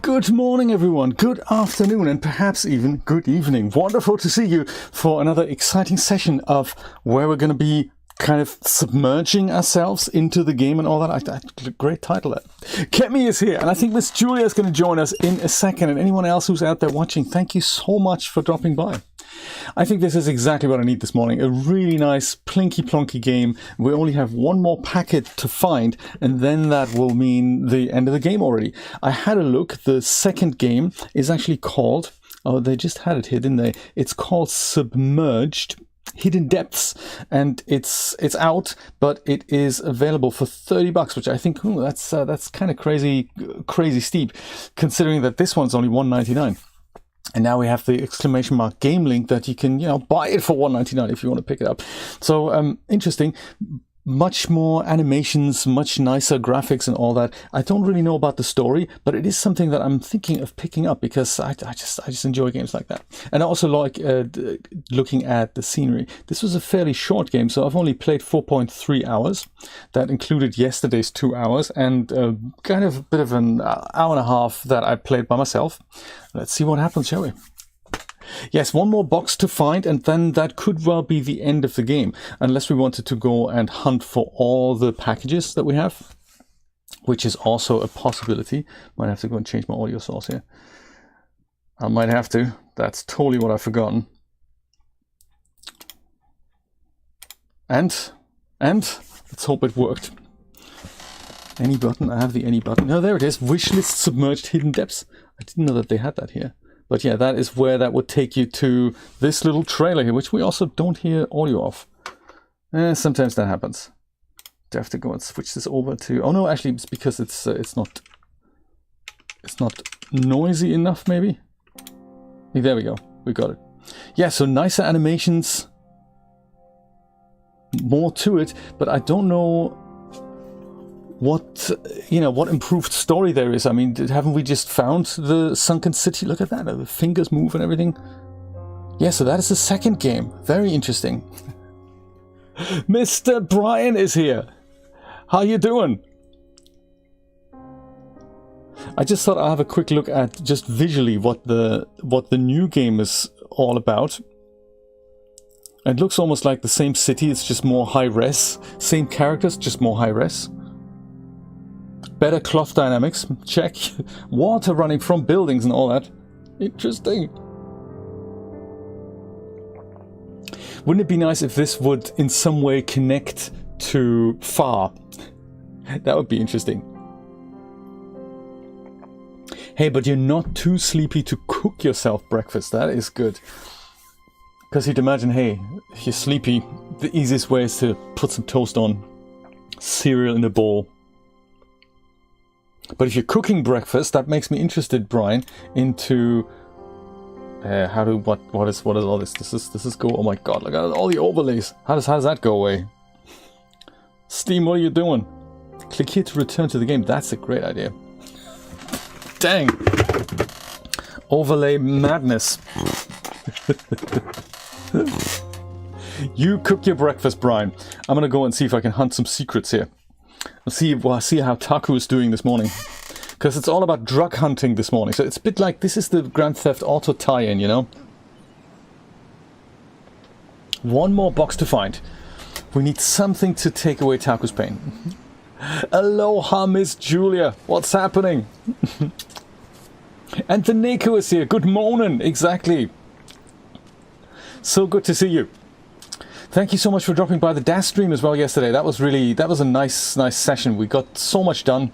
Good morning, everyone. Good afternoon, and perhaps even good evening. Wonderful to see you for another exciting session of where we're going to be kind of submerging ourselves into the game and all that. Great title, that. Kemi is here, and I think Miss Julia is going to join us in a second. And anyone else who's out there watching, thank you so much for dropping by. I think this is exactly what I need this morning. A really nice plinky plonky game. We only have one more packet to find, and then that will mean the end of the game already. I had a look. The second game is actually called, oh, they just had it here, didn't they? It's called Submerged. Hidden Depths, and it's out, but it is available for $30, which I think that's kind of crazy steep, considering that this one's only $1.99. And now we have the exclamation mark game link that you can, buy it for $1.99 if you want to pick it up. So interesting. Much more animations, much nicer graphics and all that. I don't really know about the story, but it is something that I'm thinking of picking up because I just enjoy games like that. And I also like looking at the scenery. This was a fairly short game, so I've only played 4.3 hours. That included yesterday's 2 hours and kind of a bit of an hour and a half that I played by myself. Let's see what happens, shall we? Yes, one more box to find, and then that could well be the end of the game, unless we wanted to go and hunt for all the packages that we have, which is also a possibility. Might have to go and change my audio source here. I might have to. That's totally what I've forgotten. And let's hope it worked. Any button? I have the any button. No, there it is. Wishlist Submerged Hidden Depths. I didn't know that they had that here. But yeah, that is where that would take you to this little trailer here, which we also don't hear audio of. Sometimes that happens. Do I have to go and switch this over to... Oh no, actually, it's because it's not noisy enough, maybe? There we go. We got it. Yeah, so nicer animations. More to it, but I don't know what improved story there is. I mean, haven't we just found the sunken city? Look at that, the fingers move and everything. Yeah, so that is the second game. Very interesting. Mr. Brian is here. How you doing? I just thought I'll have a quick look at just visually what the new game is all about. It looks almost like the same city, it's just more high res. Same characters, just more high res. Better cloth dynamics, check. Water running from buildings and all that. Interesting. Wouldn't it be nice if this would in some way connect to Far? That would be interesting. Hey, but you're not too sleepy to cook yourself breakfast. That is good. Because you'd imagine, hey, if you're sleepy, the easiest way is to put some toast on, cereal in a bowl. But if you're cooking breakfast, that makes me interested, Brian, into what is all this? This is go. Oh my god! Look at all the overlays. How does that go away? Steam, what are you doing? Click here to return to the game. That's a great idea. Dang! Overlay madness. You cook your breakfast, Brian. I'm gonna go and see if I can hunt some secrets here. I'll see how Taku is doing this morning. Because it's all about drug hunting this morning. So it's a bit like, this is the Grand Theft Auto tie-in, you know? One more box to find. We need something to take away Taku's pain. Aloha, Miss Julia. What's happening? And the Nico is here. Good morning. Exactly. So good to see you. Thank you so much for dropping by the DAS stream as well yesterday. That was a nice session. We got so much done.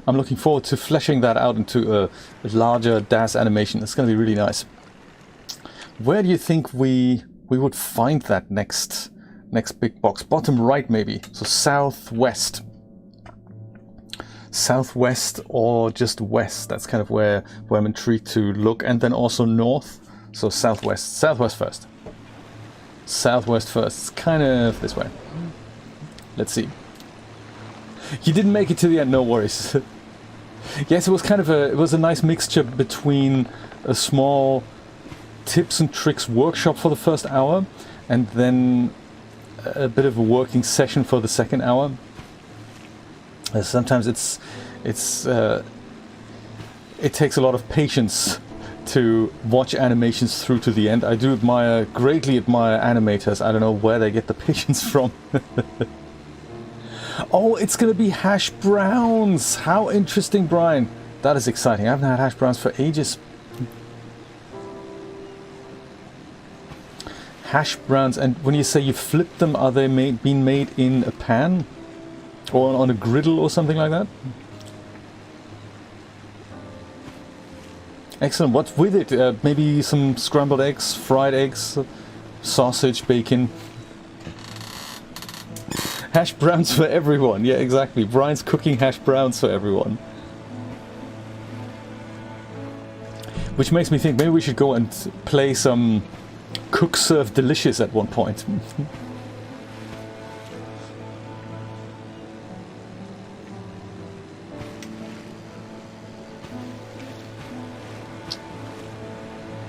I'm looking forward to fleshing that out into a larger DAS animation. It's going to be really nice. Where do you think we would find that next big box? Bottom right, maybe. So southwest. Southwest or just west. That's kind of where I'm intrigued to look. And then also north. So southwest. Southwest first. Southwest first. It's kind of this way. Let's see. You didn't make it to the end, no worries. Yes, it was kind of a nice mixture between a small tips and tricks workshop for the first hour and then a bit of a working session for the second hour. Sometimes it takes a lot of patience to watch animations through to the end. I do greatly admire animators. I don't know where they get the patience from. Oh, it's going to be hash browns. How interesting, Brian. That is exciting. I haven't had hash browns for ages. Hash browns, and when you say you flip them, are they being made in a pan? Or on a griddle or something like that? Excellent. What's with it? Maybe some scrambled eggs, fried eggs, sausage, bacon. Hash browns for everyone. Yeah, exactly. Brian's cooking hash browns for everyone. Which makes me think maybe we should go and play some Cook Serve Delicious at one point.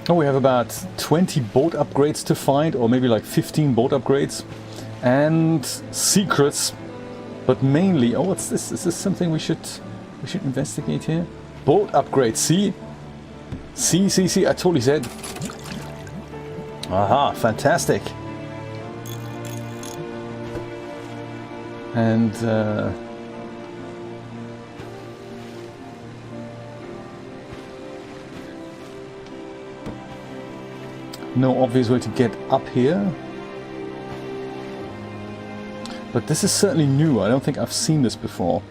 Oh, we have about 20 boat upgrades to find, or maybe like 15 boat upgrades. And secrets, but mainly, oh, what's this? Is this something we should investigate here? Boat upgrades, see, I totally said. Aha, fantastic. And no obvious way to get up here. But this is certainly new. I don't think I've seen this before.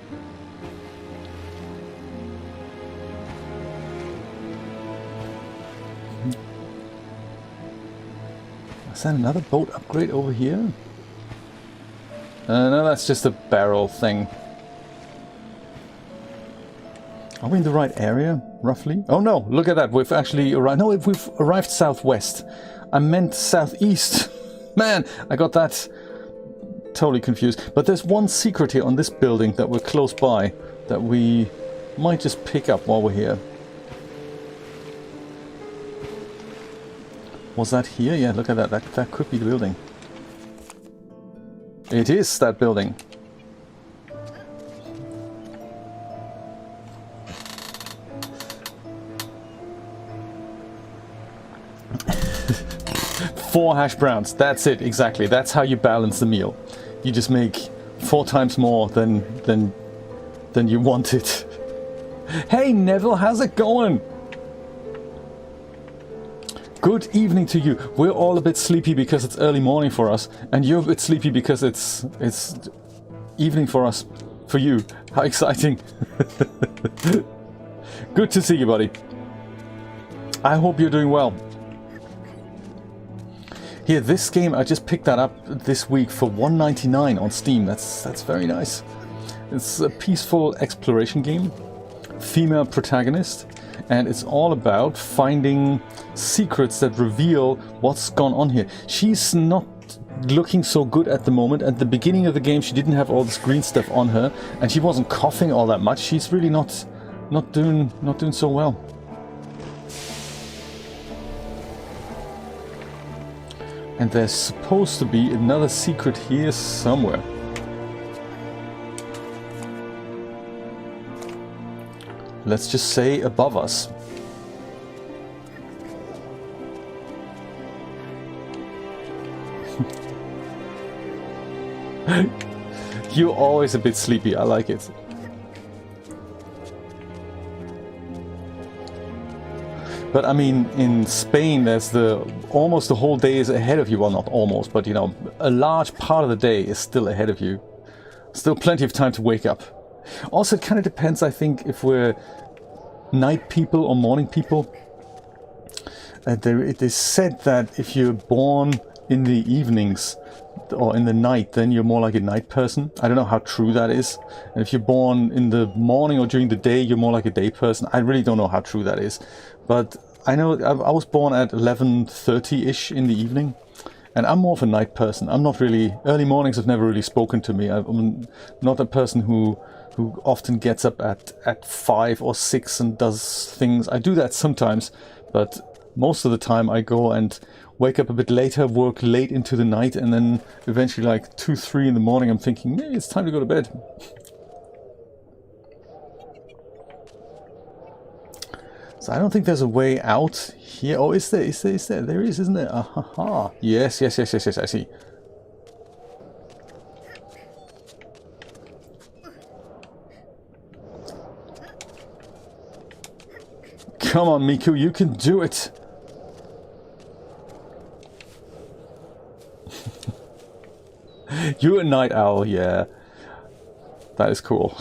Is that another boat upgrade over here? No, that's just a barrel thing. Are we in the right area, roughly? Oh no, look at that. We've actually arrived. No, we've arrived southwest. I meant southeast. Man, I got that totally confused. But there's one secret here on this building that we're close by that we might just pick up while we're here. Was that here? Yeah, look at that. That could be the building. It is that building. Four hash browns. That's it, exactly. That's how you balance the meal. You just make 4 times more than you wanted. Hey Neville, how's it going? Good evening to you. We're all a bit sleepy because it's early morning for us, and you're a bit sleepy because it's evening for us. For you. How exciting. Good to see you, buddy. I hope you're doing well. Here, this game, I just picked that up this week for $1.99 on Steam. That's very nice. It's a peaceful exploration game, female protagonist, and it's all about finding secrets that reveal what's gone on here. She's not looking so good at the moment. At the beginning of the game, she didn't have all this green stuff on her, and she wasn't coughing all that much. She's really not doing so well. And there's supposed to be another secret here somewhere. Let's just say above us. You're always a bit sleepy, I like it. But I mean, in Spain, there's almost the whole day is ahead of you. Well, not almost, but you know, a large part of the day is still ahead of you. Still plenty of time to wake up. Also, it kind of depends, I think, if we're night people or morning people. It is said that if you're born in the evenings or in the night, then you're more like a night person. I don't know how true that is. And if you're born in the morning or during the day, you're more like a day person. I really don't know how true that is. But I know I was born at 11:30-ish in the evening, and I'm more of a night person. I'm not really... Early mornings have never really spoken to me. I'm not a person who often gets up at 5 or 6 and does things. I do that sometimes, but most of the time I go and wake up a bit later, work late into the night, and then eventually like 2, 3 in the morning I'm thinking, hey, it's time to go to bed. So I don't think there's a way out here. Oh, is there? Is there? There is, isn't there? Ah, yes, I see. Come on, Miku, you can do it. You're a night owl, yeah. That is cool.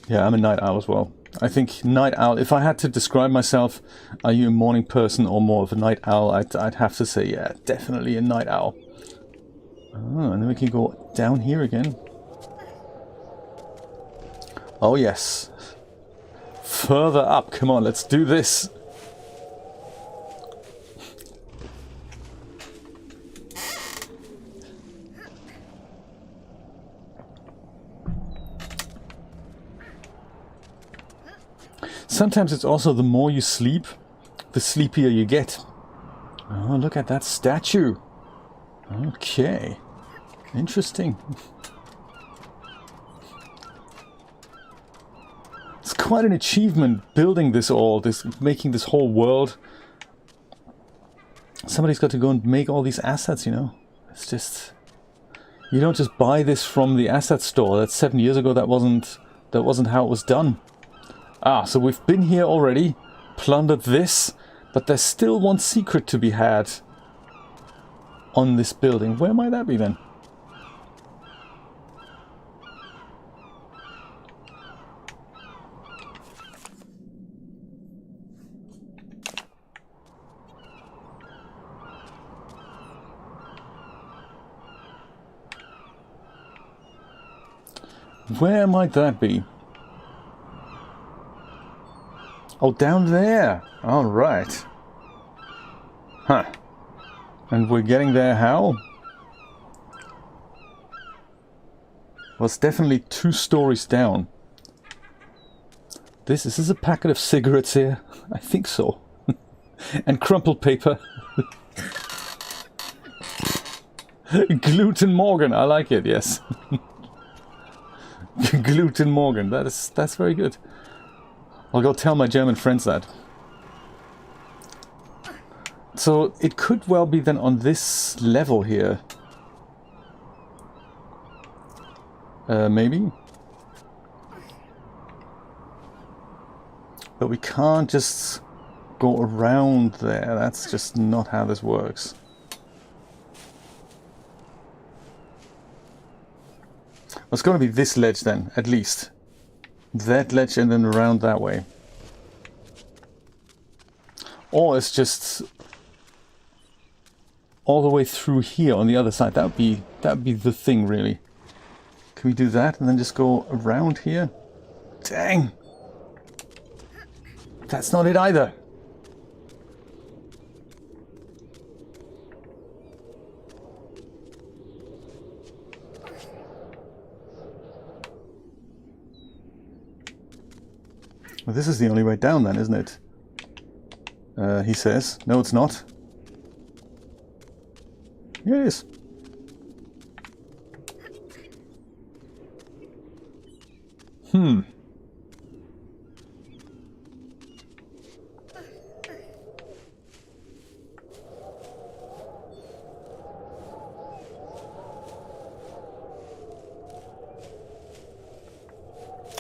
Yeah, I'm a night owl as well. I think night owl, if I had to describe myself, are you a morning person or more of a night owl, I'd have to say, yeah, definitely a night owl. Oh, and then we can go down here again. Oh yes. Further up, come on, let's do this. Sometimes it's also the more you sleep, the sleepier you get. Oh, look at that statue. Okay. Interesting. It's quite an achievement building this making this whole world. Somebody's got to go and make all these assets, you know. It's just... You don't just buy this from the asset store. That's 7 years ago. That wasn't how it was done. Ah, so we've been here already, plundered this, but there's still one secret to be had on this building. Where might that be then? Where might that be? Oh, down there. All right. Huh. And we're getting there how? Well, it's definitely 2 stories down. Is this a packet of cigarettes here? I think so. And crumpled paper. Gluten Morgan, I like it, yes. Gluten Morgan, that's very good. I'll go tell my German friends that. So it could well be then on this level here. Maybe? But we can't just go around there. That's just not how this works. Well, it's going to be this ledge then, at least. That ledge and then around that way. Or it's just all the way through here on the other side. That would be the thing, really. Can we do that and then just go around here? Dang! That's not it either. Well, this is the only way down then, isn't it? He says. No, it's not. Here it is.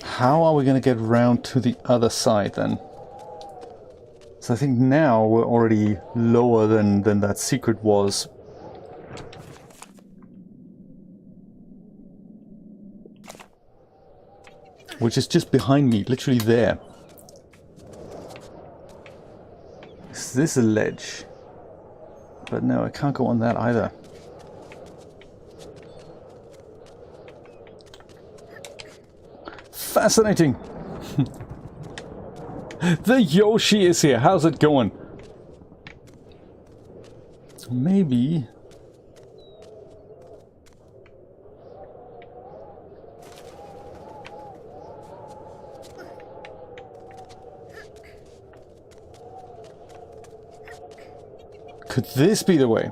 How are we going to get round to the other side then? So I think now we're already lower than that secret was. Which is just behind me, literally there. Is this a ledge? But no, I can't go on that either. Fascinating! The Yoshi is here. How's it going? Maybe. Could this be the way?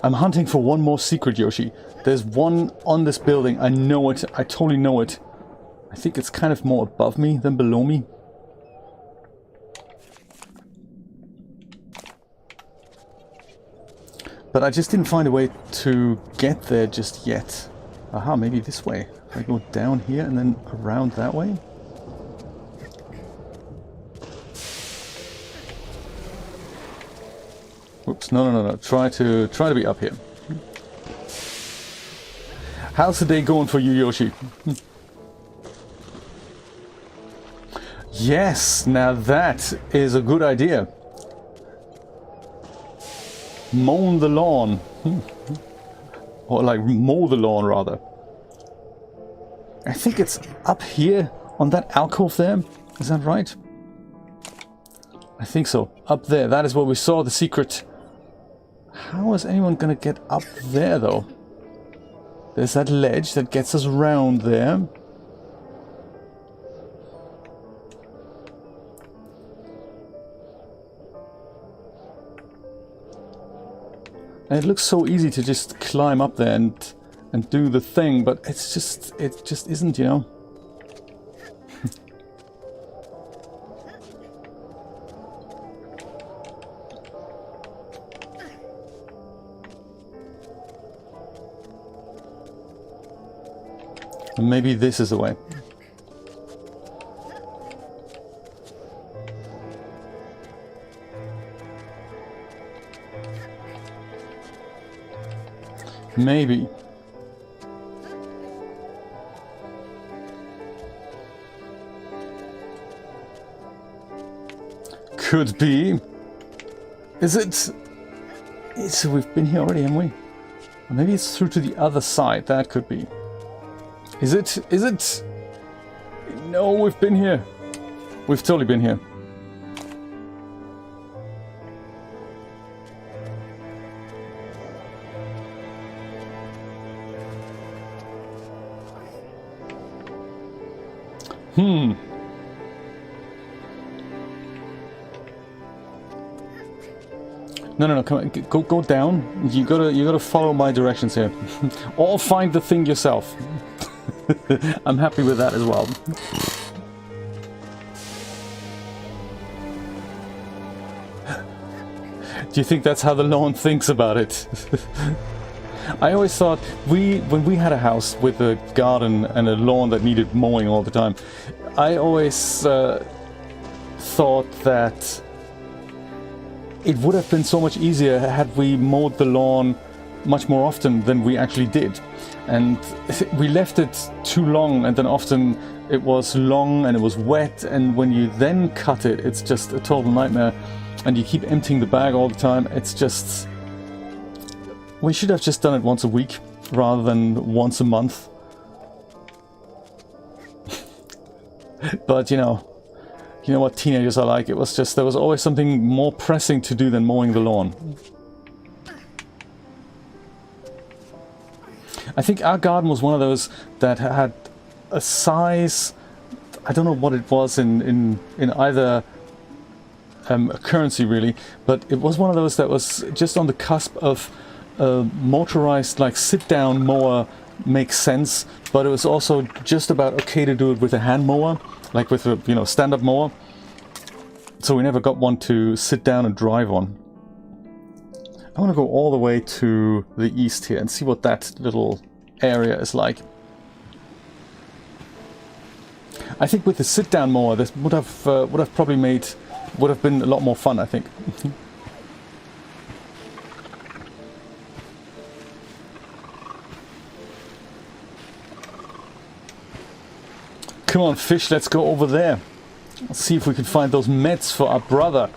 I'm hunting for one more secret, Yoshi. There's one on this building. I know it. I totally know it. I think it's kind of more above me than below me. But I just didn't find a way to get there just yet. Aha, maybe this way. If I go down here and then around that way? Whoops, no. Try to be up here. How's the day going for you, Yoshi? Yes, now that is a good idea. Mow the lawn. Or like mow the lawn, rather. I think it's up here on that alcove there. Is that right? I think so. Up there. That is where we saw the secret. How is anyone going to get up there, though? There's that ledge that gets us around there. And it looks so easy to just climb up there and do the thing, but it just isn't, you know. Maybe this is the way. Maybe. Could be. Is it? We've been here already, haven't we? Or maybe it's through to the other side. That could be. Is it? Is it? No, we've been here. We've totally been here. No, come on, go down. You gotta follow my directions here. Or find the thing yourself. I'm happy with that as well. Do you think that's how the lawn thinks about it? I always thought when we had a house with a garden and a lawn that needed mowing all the time, I always thought that it would have been so much easier had we mowed the lawn much more often than we actually did. And we left it too long, and then often it was long and it was wet, and when you then cut it, it's just a total nightmare, and you keep emptying the bag all the time. It's just... we should have just done it once a week rather than once a month. But you know what teenagers are like. It was just, there was always something more pressing to do than mowing the lawn. I think our garden was one of those that had a size, I don't know what it was in either currency really, but it was one of those that was just on the cusp of a motorized, like, sit-down mower makes sense, but it was also just about okay to do it with a hand mower, like with a, you know, stand-up mower. So we never got one to sit down and drive on. I want to go all the way to the east here and see what that little area is like. I think with the sit-down mower, this would have been a lot more fun, I think. Come on, fish, let's go over there. Let's see if we can find those meds for our brother.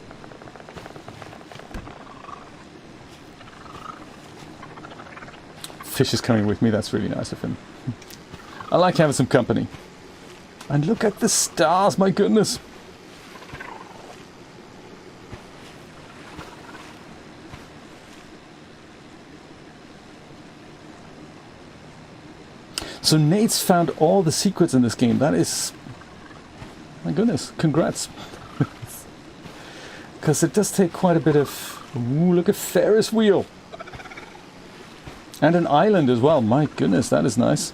Fish is coming with me, that's really nice of him. I like having some company. And look at the stars, my goodness. So Nate's found all the secrets in this game. That is... my goodness, congrats. Because it does take quite a bit of... ooh, look at Ferris wheel. And an island as well. My goodness, that is nice.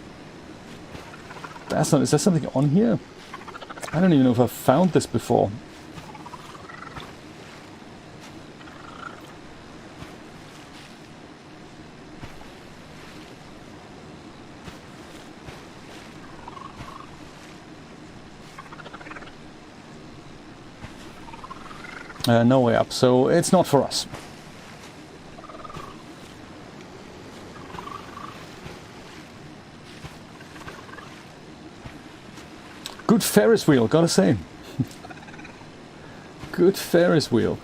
That's not... is there something on here? I don't even know if I've found this before. No way up, so it's not for us. Good Ferris wheel, gotta say. Good Ferris wheel.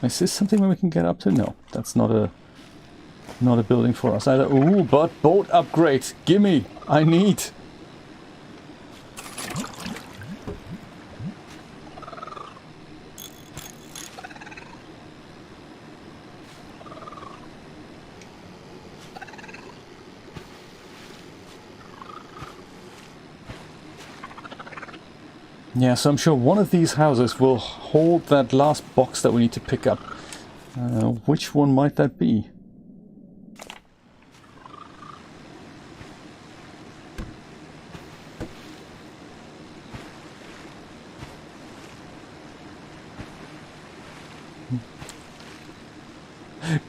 Is this something where we can get up to? No, that's not a building for us either. Ooh, but boat upgrade. Gimme! I need. Yeah, so I'm sure one of these houses will hold that last box that we need to pick up. Which one might that be?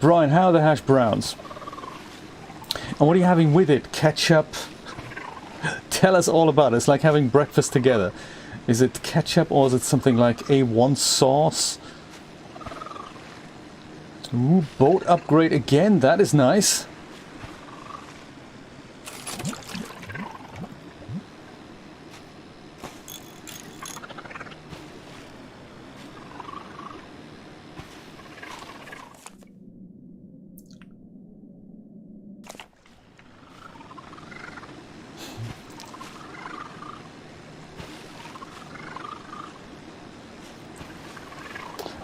Brian, how are the hash browns? And what are you having with it? Ketchup? Tell us all about it. It's like having breakfast together. Is it ketchup or is it something like A1 sauce? Ooh, boat upgrade again. That is nice.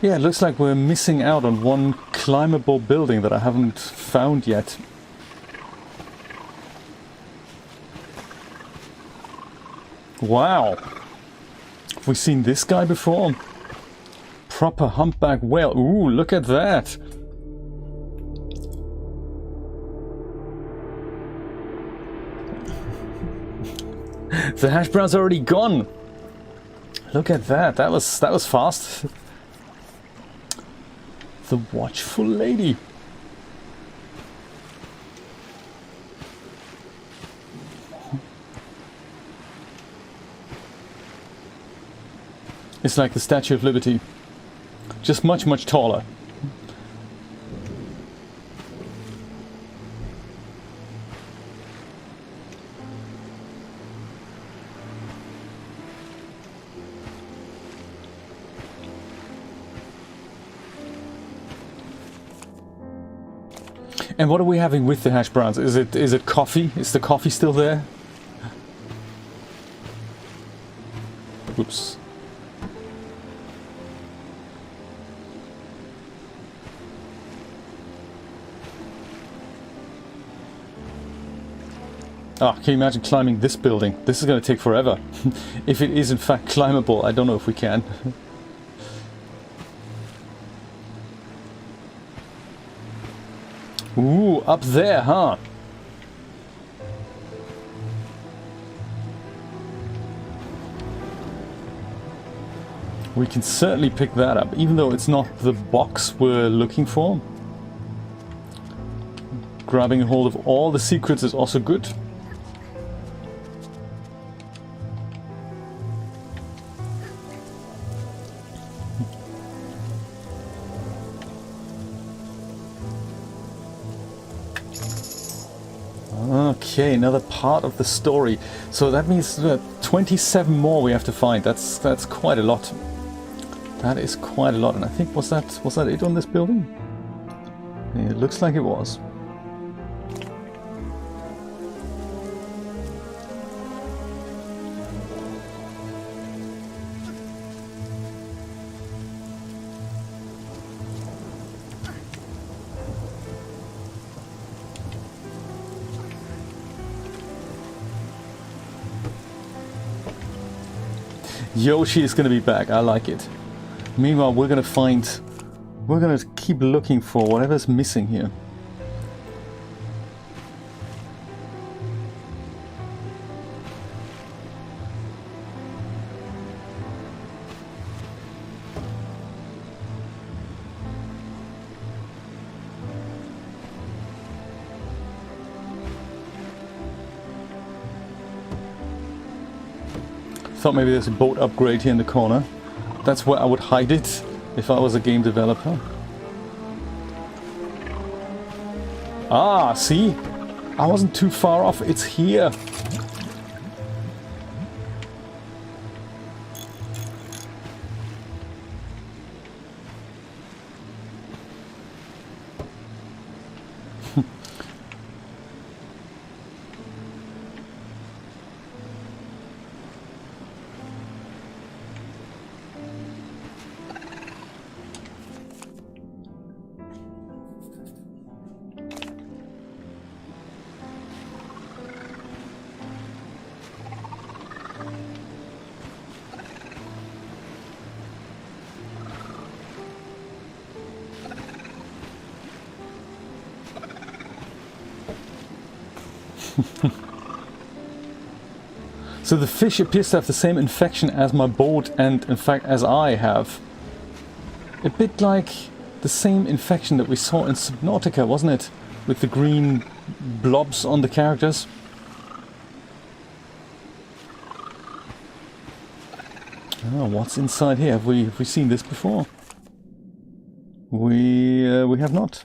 Yeah, it looks like we're missing out on one climbable building that I haven't found yet. Wow! Have we seen this guy before? Proper humpback whale. Ooh, look at that! The hash brown's already gone! Look at that. That was fast. The watchful lady. It's like the Statue of Liberty. Just much, much taller. And what are we having with the hash browns? Is it coffee? Is the coffee still there? Oops. Ah, can you imagine climbing this building? This is going to take forever. If it is in fact climbable, I don't know if we can. Ooh, up there, huh? We can certainly pick that up, even though it's not the box we're looking for. Grabbing a hold of all the secrets is also good. Okay, another part of the story. So that means 27 more we have to find. That's quite a lot. That is quite a lot. And I think was that it on this building? Yeah, it looks like it was. Yoshi is going to be back. I like it. Meanwhile, we're going to keep looking for whatever's missing here. Thought maybe there's a boat upgrade here in the corner. That's where I would hide it if I was a game developer. Ah, see? I wasn't too far off. It's here. So the fish appears to have the same infection as my boat and in fact as I have. A bit like the same infection that we saw in Subnautica, wasn't it? With the green blobs on the characters. Oh, what's inside here? Have we seen this before? We have not.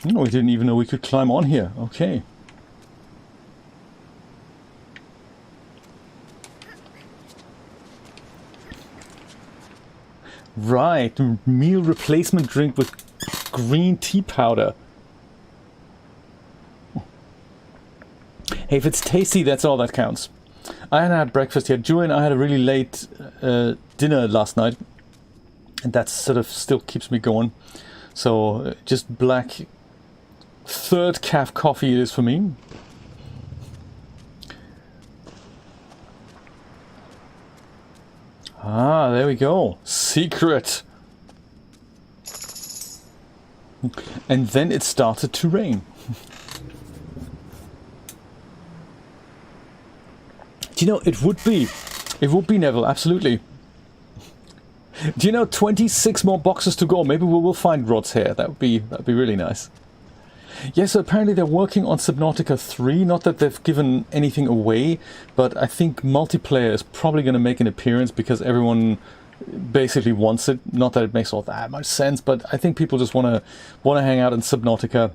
No, we didn't even know we could climb on here. Okay. Right, meal replacement drink with green tea powder. Hey, if it's tasty, that's all that counts. I hadn't had breakfast yet. Joey and I had a really late dinner last night, and that sort of still keeps me going. So just black third calf coffee it is for me. Ah, there we go. Secret. And then it started to rain. Do you know, it would be Neville, absolutely. Do you know, 26 more boxes to go. Maybe we will find Rod's hair. That'd be really nice. Yes, so apparently they're working on Subnautica 3. Not that they've given anything away, but I think multiplayer is probably going to make an appearance because everyone basically wants it. Not that it makes all that much sense, but I think people just want to hang out in Subnautica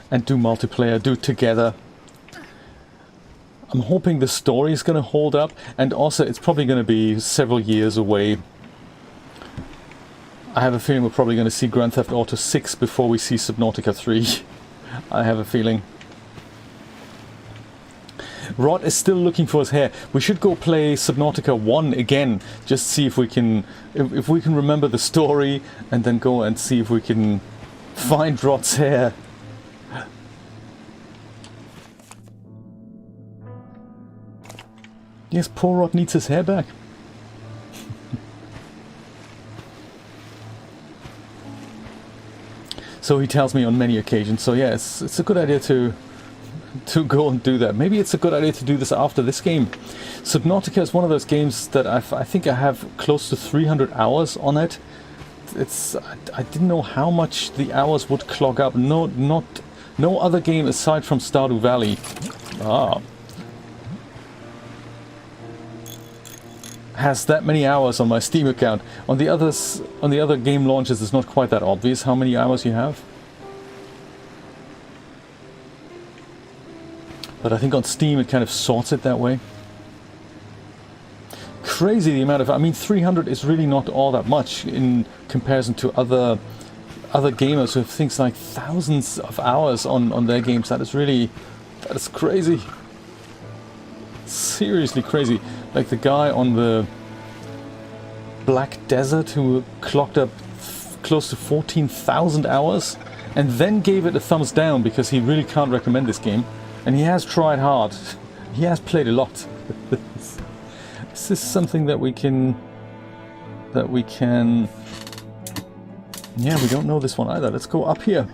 and do multiplayer, do it together. I'm hoping the story is going to hold up, and also it's probably going to be several years away. I have a feeling we're probably going to see Grand Theft Auto 6 before we see Subnautica 3. I have a feeling. Rod is still looking for his hair. We should go play Subnautica 1 again, just see if we can remember the story, and then go and see if we can find Rod's hair. Yes, poor Rod needs his hair back. So he tells me on many occasions. So yeah, it's a good idea to go and do that. Maybe it's a good idea to do this after this game. Subnautica is one of those games that I think I have close to 300 hours on it. I didn't know how much the hours would clog up. No other game aside from Stardew Valley has that many hours on my Steam account. On the other game launches, it's not quite that obvious how many hours you have. But I think on Steam it kind of sorts it that way. Crazy the amount of... I mean, 300 is really not all that much in comparison to other gamers who have things like thousands of hours on their games. That is crazy. Seriously crazy. Like the guy on the Black Desert who clocked up close to 14,000 hours and then gave it a thumbs down because he really can't recommend this game. And he has tried hard. He has played a lot. Is this something that we can... Yeah, we don't know this one either. Let's go up here.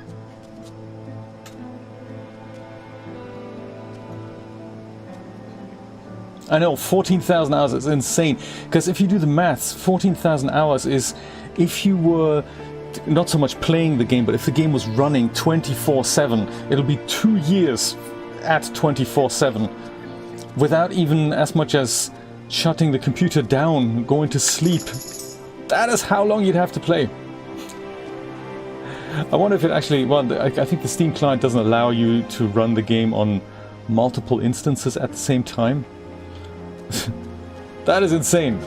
I know, 14,000 hours is insane. Because if you do the maths, 14,000 hours is if you were not so much playing the game, but if the game was running 24/7, it'll be 2 years at 24/7 without even as much as shutting the computer down, going to sleep. That is how long you'd have to play. I wonder if it actually... Well, I think the Steam client doesn't allow you to run the game on multiple instances at the same time. That is insane.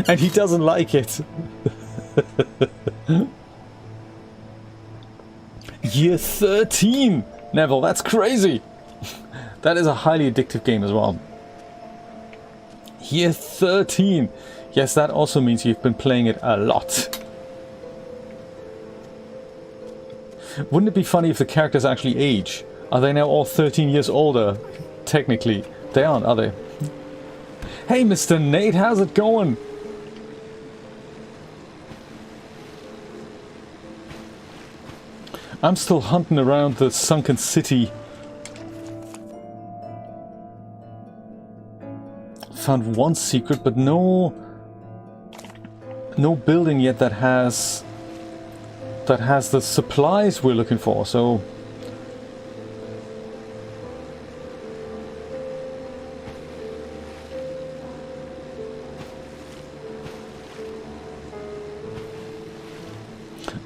And he doesn't like it. Year 13! Neville, that's crazy! That is a highly addictive game as well. Year 13! Yes, that also means you've been playing it a lot. Wouldn't it be funny if the characters actually age? Are they now all 13 years older? Technically. They aren't, are they? Hey, Mr. Nate, how's it going? I'm still hunting around the sunken city. Found one secret, but no building yet that has the supplies we're looking for, so...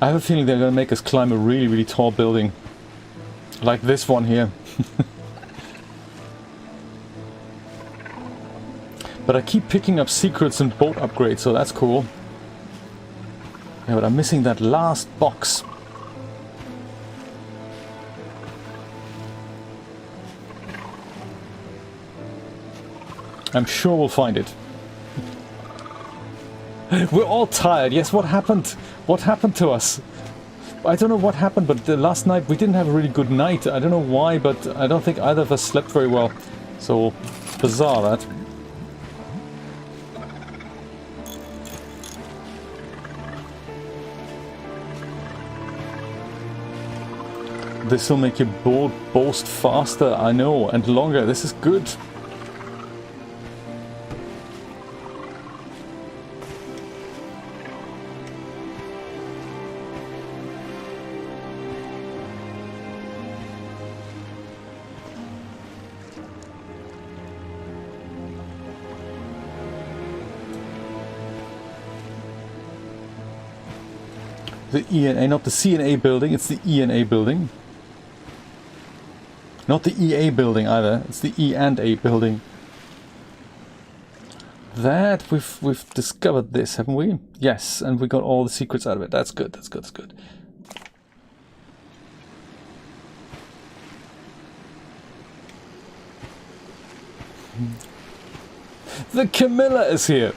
I have a feeling they're going to make us climb a really, really tall building. Like this one here. But I keep picking up secrets and boat upgrades, so that's cool. Yeah, but I'm missing that last box. I'm sure we'll find it. We're all tired. Yes, what happened? What happened to us? I don't know what happened, but last night we didn't have a really good night. I don't know why, but I don't think either of us slept very well. So, bizarre that. This will make your boat boast faster, I know, and longer. This is good. The E&A, not the C&A building, it's the E&A building. Not the EA building either, it's the E&A building. That, we've discovered this, haven't we? Yes, and we got all the secrets out of it. That's good, that's good, that's good. The Camilla is here!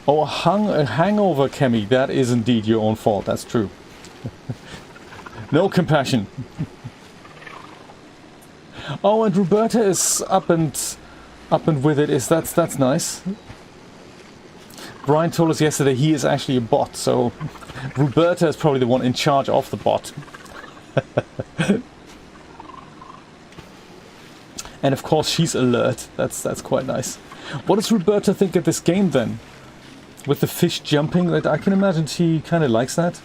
Oh, a hangover, Kemi. That is indeed your own fault. That's true. No compassion. Oh, and Roberta is up and with it. That's nice. Brian told us yesterday he is actually a bot, so Roberta is probably the one in charge of the bot. And of course she's alert. That's quite nice. What does Roberta think of this game then? With the fish jumping, that I can imagine she kind of likes that.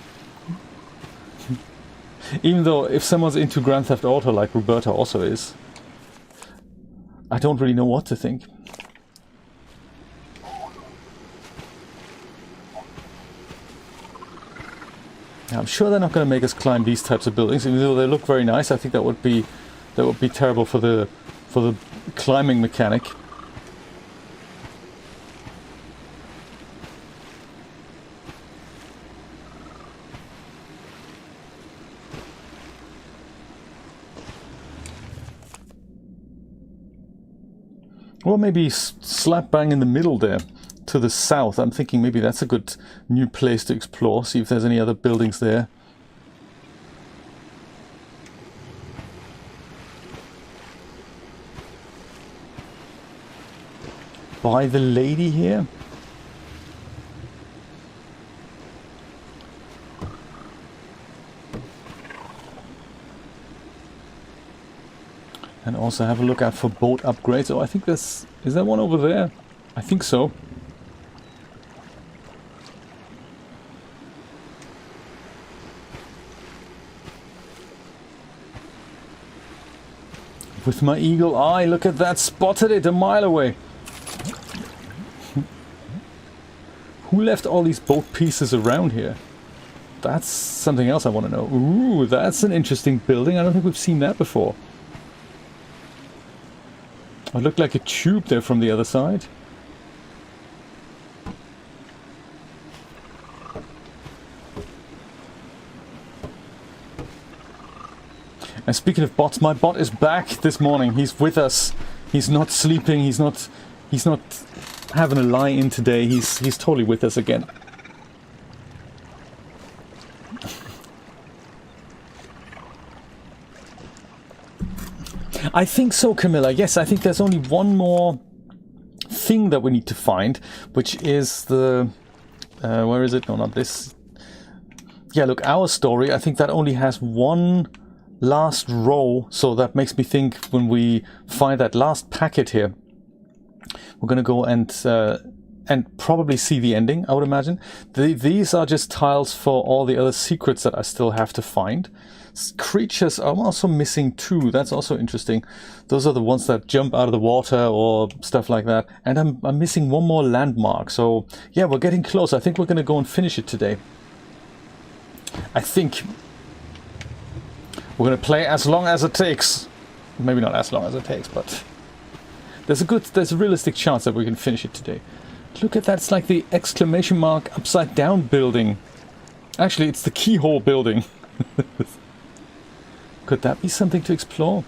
Even though if someone's into Grand Theft Auto like Roberta also is, I don't really know what to think. I'm sure they're not going to make us climb these types of buildings, even though they look very nice. I think that would be terrible for the climbing mechanic. Or maybe slap bang in the middle there, to the south. I'm thinking maybe that's a good new place to explore, see if there's any other buildings there. By the lady here? And also have a look out for boat upgrades. Oh, I think is there one over there? I think so. With my eagle eye, look at that, spotted it a mile away. Who left all these boat pieces around here? That's something else I want to know. Ooh, that's an interesting building. I don't think we've seen that before. It looked like a tube there from the other side. And speaking of bots, my bot is back this morning. He's with us. He's not sleeping. He's not having a lie in today. He's totally with us again. I think so, Camilla. Yes, I think there's only one more thing that we need to find, which is the... where is it? No, not this. Yeah, look, our story, I think that only has one last row, so that makes me think when we find that last packet here, we're going to go and probably see the ending, I would imagine. These are just tiles for all the other secrets that I still have to find. Creatures, I'm also missing two. That's also interesting. Those are the ones that jump out of the water or stuff like that. And I'm missing one more landmark. So yeah, we're getting close. I think we're going to go and finish it today. I think we're going to play as long as it takes. Maybe not as long as it takes, but there's a realistic chance that we can finish it today. Look at that. It's like the exclamation mark upside down building. Actually, it's the keyhole building. Could that be something to explore?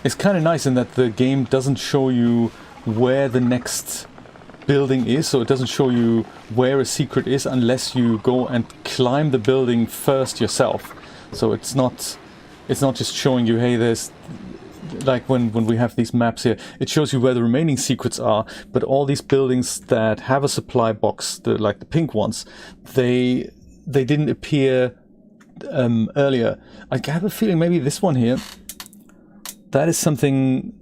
It's kind of nice in that the game doesn't show you where the next building is, so it doesn't show you where a secret is unless you go and climb the building first yourself. So it's not just showing you, hey, like when we have these maps here, it shows you where the remaining secrets are, but all these buildings that have a supply box, like the pink ones, they didn't appear earlier. I have a feeling maybe this one here, that is something,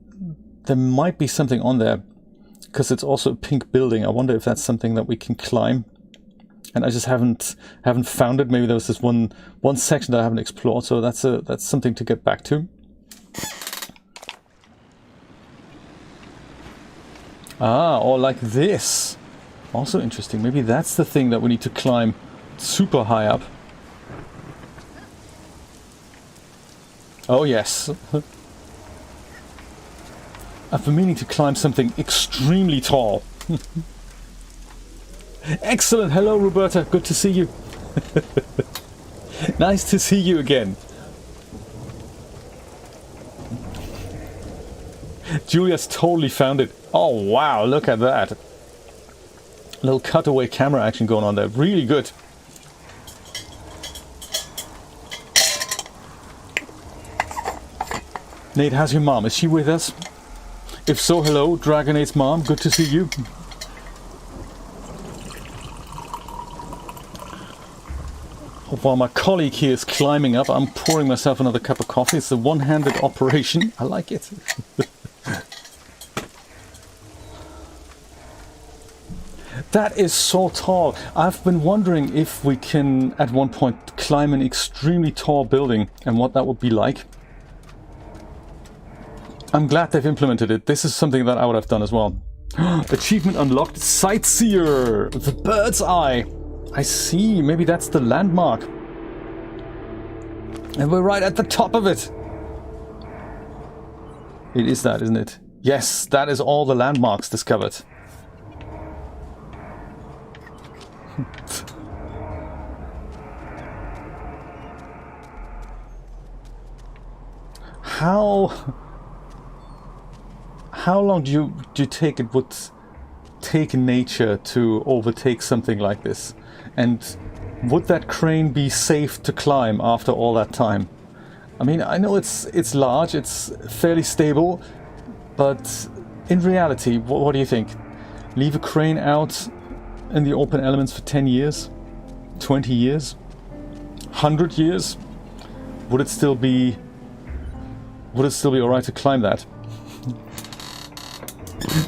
there might be something on there, because it's also a pink building. I wonder if that's something that we can climb. And I just haven't found it. Maybe there was this one section that I haven't explored, so that's something to get back to. Ah, or like this. Also interesting. Maybe that's the thing that we need to climb super high up. Oh yes. I've been meaning to climb something extremely tall. Excellent. Hello, Roberta. Good to see you. Nice to see you again. Julia's totally found it. Oh, wow. Look at that. A little cutaway camera action going on there. Really good. Nate, how's your mom? Is she with us? If so, hello, Dragonade's mom. Good to see you. While my colleague here is climbing up, I'm pouring myself another cup of coffee. It's a one-handed operation. I like it. That is so tall. I've been wondering if we can, at one point, climb an extremely tall building and what that would be like. I'm glad they've implemented it. This is something that I would have done as well. Achievement unlocked. Sightseer! The bird's eye! I see. Maybe that's the landmark. And we're right at the top of it. It is that, isn't it? Yes, that is all the landmarks discovered. How long do you think it would take nature to overtake something like this? And would that crane be safe to climb after all that time? I mean, I know it's large, it's fairly stable, but in reality, what do you think? Leave a crane out in the open elements for 10 years? 20 years? 100 years? Would it still be alright to climb that?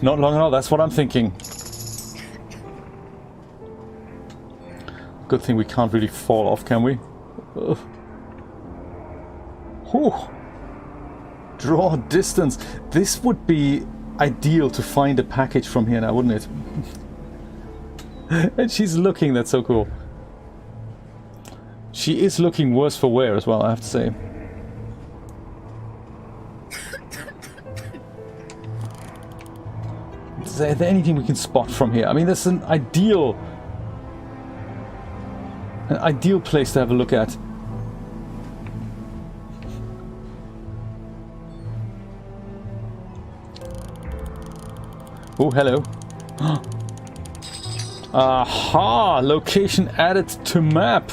Not long at all, that's what I'm thinking. Good thing we can't really fall off, can we? Whew. Draw distance. This would be ideal to find a package from here now, wouldn't it? And she's looking, that's so cool. She is looking worse for wear as well, I have to say. Is there anything we can spot from here? I mean, that's an ideal place to have a look at. Oh, hello. Aha! Location added to map.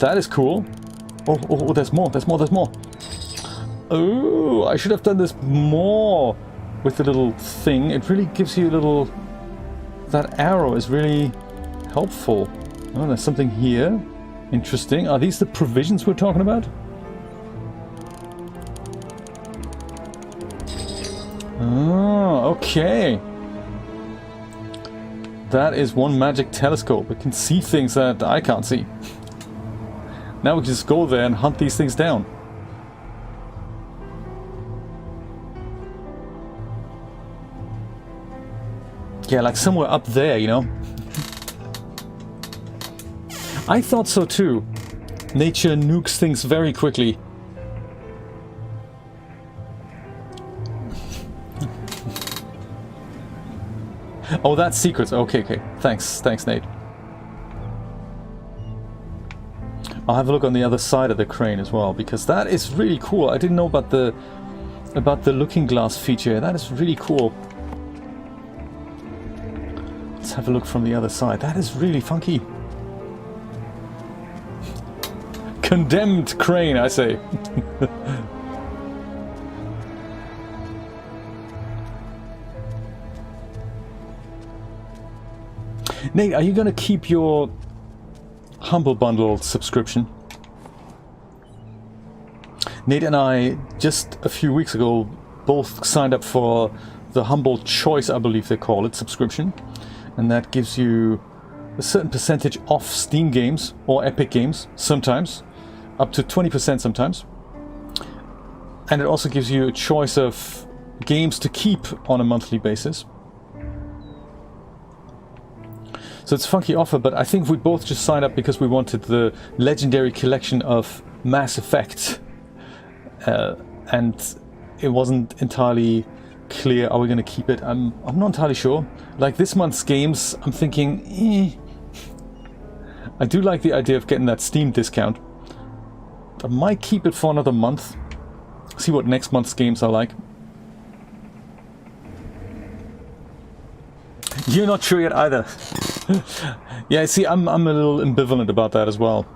That is cool. Oh, there's more. Oh, I should have done this more with the little thing. It really gives you a little... That arrow is really helpful. Oh, there's something here. Interesting. Are these the provisions we're talking about? Oh, okay. That is one magic telescope. It can see things that I can't see. Now we can just go there and hunt these things down. Yeah, like somewhere up there, you know? I thought so too. Nature nukes things very quickly. Oh, that's secrets. Okay. Thanks, Nate. I'll have a look on the other side of the crane as well, because that is really cool. I didn't know about the looking glass feature. That is really cool. Let's have a look from the other side. That is really funky. Condemned crane, I say. Nate, are you going to keep your Humble Bundle subscription? Nate and I, just a few weeks ago, both signed up for the Humble Choice, I believe they call it, subscription. And that gives you a certain percentage off Steam games or Epic games, sometimes. Up to 20% sometimes. And it also gives you a choice of games to keep on a monthly basis. So it's a funky offer, but I think we both just signed up because we wanted the legendary collection of Mass Effect. And it wasn't entirely clear, are we going to keep it? I'm not entirely sure. Like this month's games, I'm thinking, I do like the idea of getting that Steam discount. I might keep it for another month. See what next month's games are like. You're not sure yet either. Yeah, see, I'm a little ambivalent about that as well.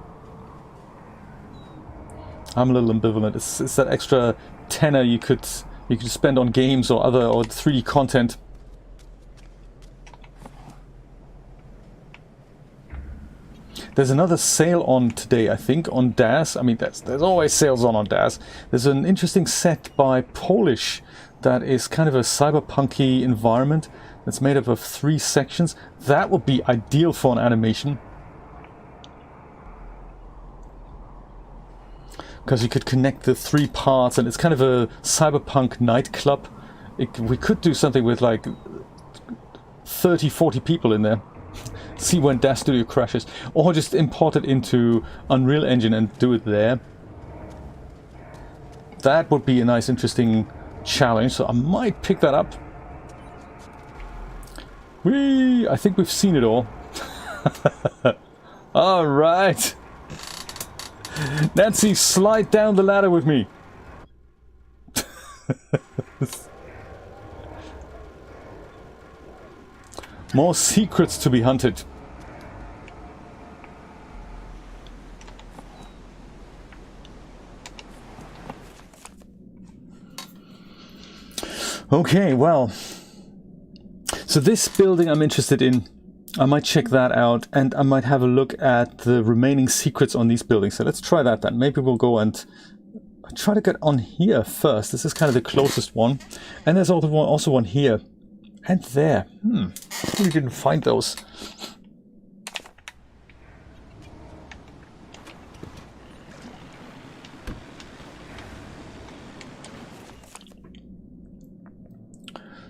I'm a little ambivalent. It's that extra tenner you could spend on games or 3D content. There's another sale on today, I think, on DAS. I mean, there's always sales on DAS. There's an interesting set by Polish that is kind of a cyberpunky environment that's made up of 3 sections. That would be ideal for an animation. Because you could connect the 3 parts, and it's kind of a cyberpunk nightclub. We could do something with like 30, 40 people in there. See when DAS Studio crashes. Or just import it into Unreal Engine and do it there. That would be a nice, interesting challenge. So I might pick that up. Whee! I think we've seen it all. Alright. Nancy, slide down the ladder with me. More secrets to be hunted. Okay, well. So this building I'm interested in. I might check that out, and I might have a look at the remaining secrets on these buildings. So let's try that then. Maybe we'll go and try to get on here first. This is kind of the closest one. And there's also one here. And there. We didn't find those.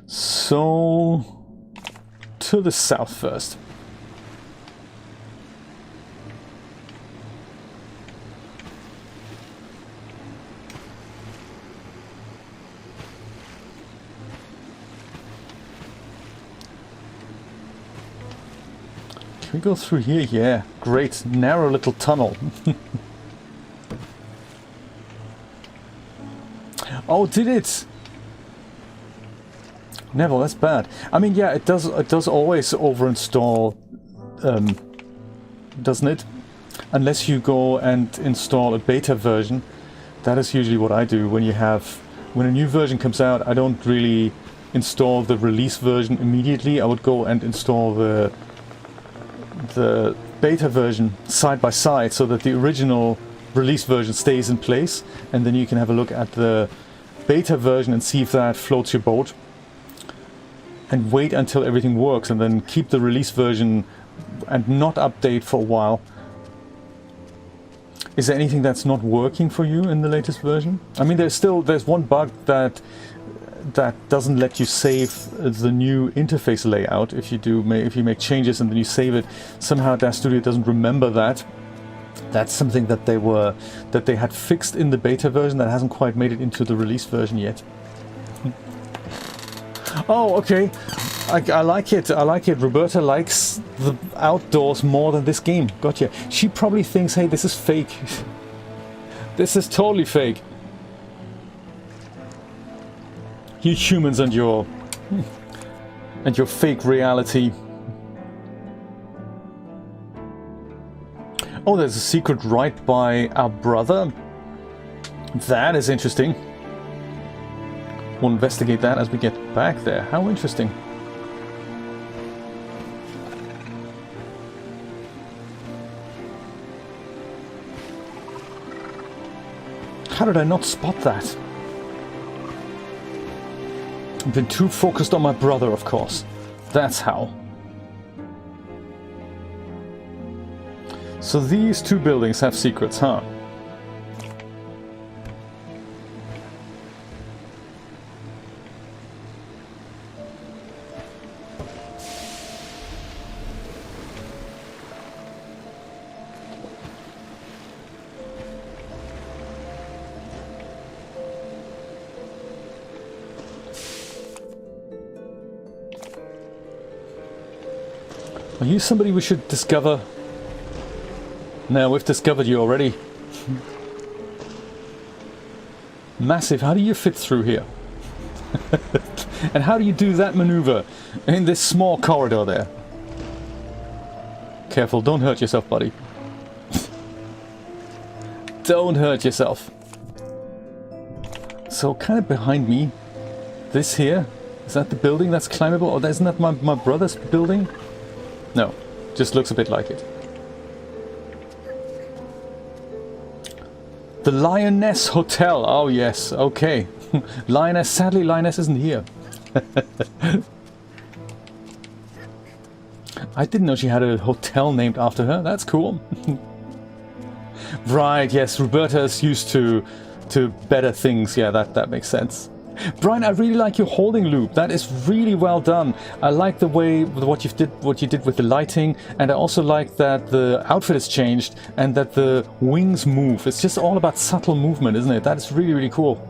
So, to the south first. Can we go through here? Yeah, great, narrow little tunnel. Oh, did it? Neville, that's bad. I mean, yeah, it does always over-install, doesn't it? Unless you go and install a beta version. That is usually what I do when a new version comes out. I don't really install the release version immediately. I would go and install the beta version side by side so that the original release version stays in place, and then you can have a look at the beta version and see if that floats your boat. And wait until everything works, and then keep the release version and not update for a while. Is there anything that's not working for you in the latest version? I mean, there's one bug that doesn't let you save the new interface layout. If you make changes and then you save it, somehow DAS Studio doesn't remember that. That's something that they had fixed in the beta version that hasn't quite made it into the release version yet. Oh, okay. I like it. I like it. Roberta likes the outdoors more than this game. Gotcha. She probably thinks, hey, this is fake. This is totally fake. You humans and your fake reality. Oh, there's a secret right by our brother. That is interesting. We'll investigate that as we get back there. How interesting. How did I not spot that? I've been too focused on my brother, of course. That's how. So these two buildings have secrets, huh? Are you somebody we should discover? No, we've discovered you already. Massive. How do you fit through here? And how do you do that maneuver in this small corridor there? Careful, don't hurt yourself, buddy. Don't hurt yourself. So, kind of behind me, this here, is that the building that's climbable? Or isn't that my brother's building? No, just looks a bit like it. The Lioness Hotel. Oh yes, okay. Lioness. Sadly, Lioness isn't here. I didn't know she had a hotel named after her. That's cool. Right, yes, Roberta's used to better things. Yeah, that makes sense. Brian, I really like your holding loop. That is really well done. I like the way what you did with the lighting, and I also like that the outfit has changed and that the wings move. It's just all about subtle movement, isn't it? That is really, really cool.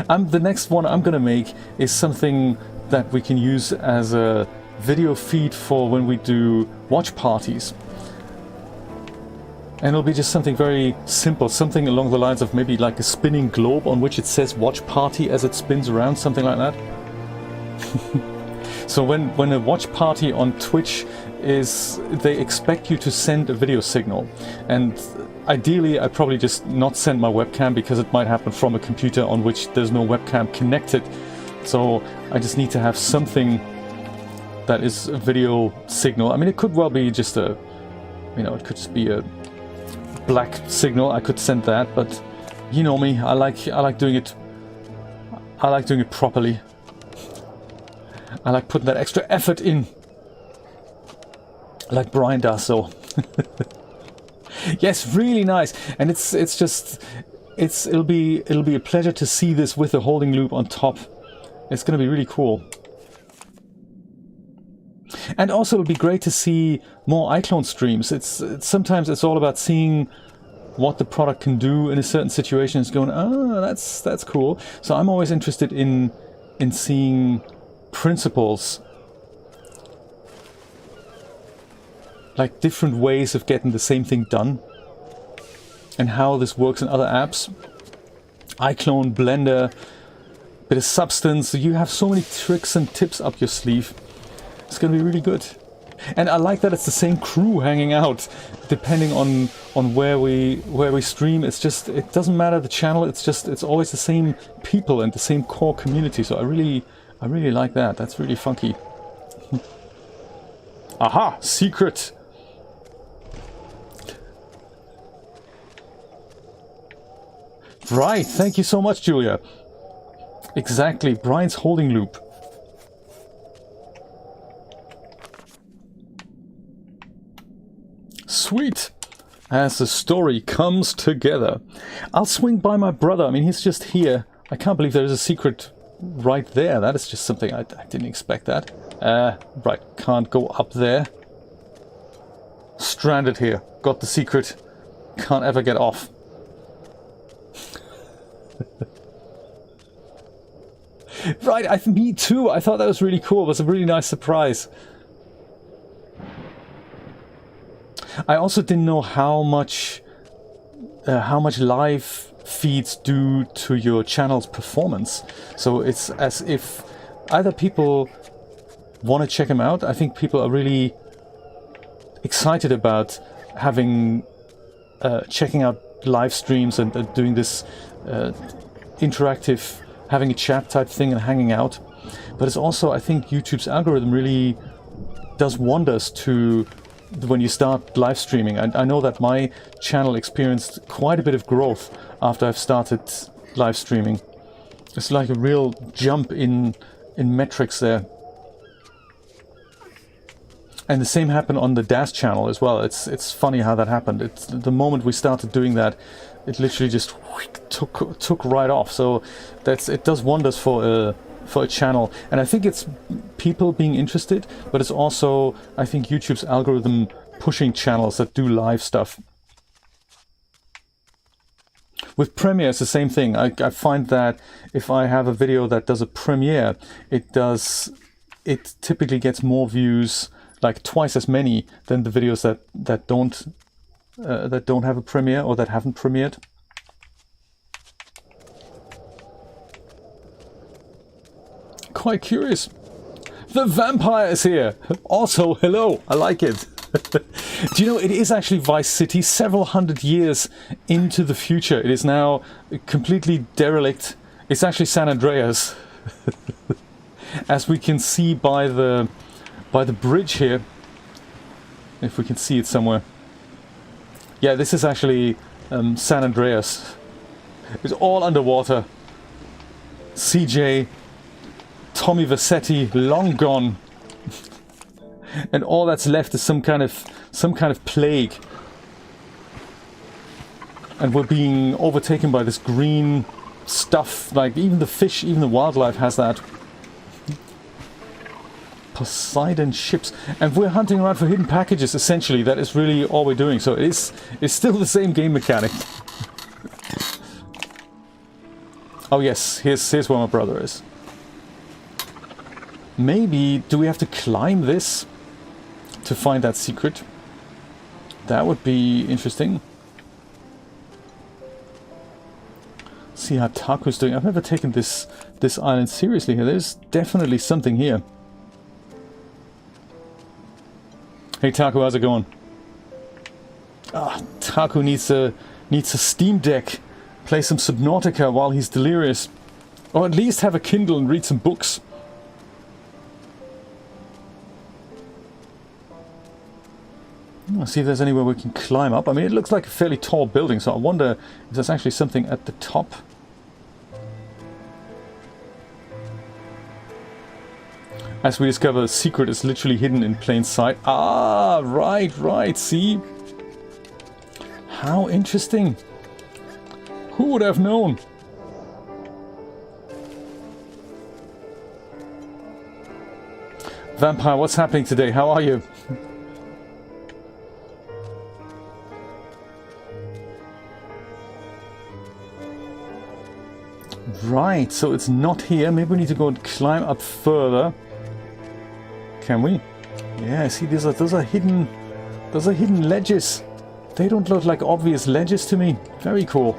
The next one I'm gonna make is something that we can use as a video feed for when we do watch parties. And it'll be just something very simple, something along the lines of maybe like a spinning globe on which it says watch party as it spins around, something like that. So when a watch party on Twitch is, they expect you to send a video signal. And ideally I'd probably just not send my webcam because it might happen from a computer on which there's no webcam connected. So I just need to have something that is a video signal. I mean, it could well be just a, you know, it could just be a black signal. I could send that, but you know me, I like doing it properly. I like putting that extra effort in, like Brian does. So yes, really nice. And it'll be a pleasure to see this with the holding loop on top. It's gonna be really cool. And also it'll be great to see more iClone streams. Sometimes it's all about seeing what the product can do in a certain situation. It's going, oh, that's cool. So I'm always interested in seeing principles, like different ways of getting the same thing done, and how this works in other apps. iClone, Blender, bit of Substance. You have so many tricks and tips up your sleeve. It's gonna be really good. And I like that it's the same crew hanging out, depending on where we stream. It's just, it doesn't matter the channel. It's always the same people and the same core community. So I really like that. That's really funky. Aha! Secret. Right. Thank you so much, Julia. Exactly. Brian's holding loop. Sweet! As the story comes together. I'll swing by my brother. I mean, he's just here. I can't believe there is a secret right there. That is just something I didn't expect that. Right, can't go up there. Stranded here. Got the secret. Can't ever get off. Right, me too. I thought that was really cool. It was a really nice surprise. I also didn't know how much live feeds do to your channel's performance. So it's as if either people want to check them out. I think people are really excited about having checking out live streams and doing this interactive, having a chat type thing and hanging out. But it's also, I think YouTube's algorithm really does wonders to when you start live streaming. I know that my channel experienced quite a bit of growth after I've started live streaming. It's like a real jump in metrics there. And the same happened on the Dash channel as well. It's funny how that happened. It's the moment we started doing that, it literally just took right off. So it does wonders for a channel. And I think it's people being interested, but it's also, I think, YouTube's algorithm pushing channels that do live stuff. With Premiere, it's the same thing. I find that if I have a video that does a premiere, it typically gets more views, like twice as many than the videos that don't have a premiere or that haven't premiered. Quite curious. The vampire is here. Also, hello. I like it. Do you know, it is actually Vice City, several hundred years into the future. It is now completely derelict. It's actually San Andreas. As we can see by the bridge here, if we can see it somewhere. Yeah, this is actually San Andreas. It's all underwater. CJ, Tommy Vercetti, long gone. And all that's left is some kind of plague. And we're being overtaken by this green stuff. Like even the fish, even the wildlife has that. Poseidon ships, and we're hunting around for hidden packages. Essentially, that is really all we're doing. So it's still the same game mechanic. Oh yes, here's where my brother is. Maybe do we have to climb this to find that secret? That would be interesting. See how Taku's doing. I've never taken this island seriously here. There's definitely something here. Hey Taku, how's it going? Ah, Taku needs a Steam Deck. Play some Subnautica while he's delirious. Or at least have a Kindle and read some books. Let's see if there's anywhere we can climb up. I mean, it looks like a fairly tall building, so I wonder if there's actually something at the top. As we discover, the secret is literally hidden in plain sight. Ah, right, see? How interesting. Who would have known? Vampire, what's happening today? How are you? Right, so it's not here. Maybe we need to go and climb up further. Can we? Yeah, see, those are hidden ledges. They don't look like obvious ledges to me. Very cool.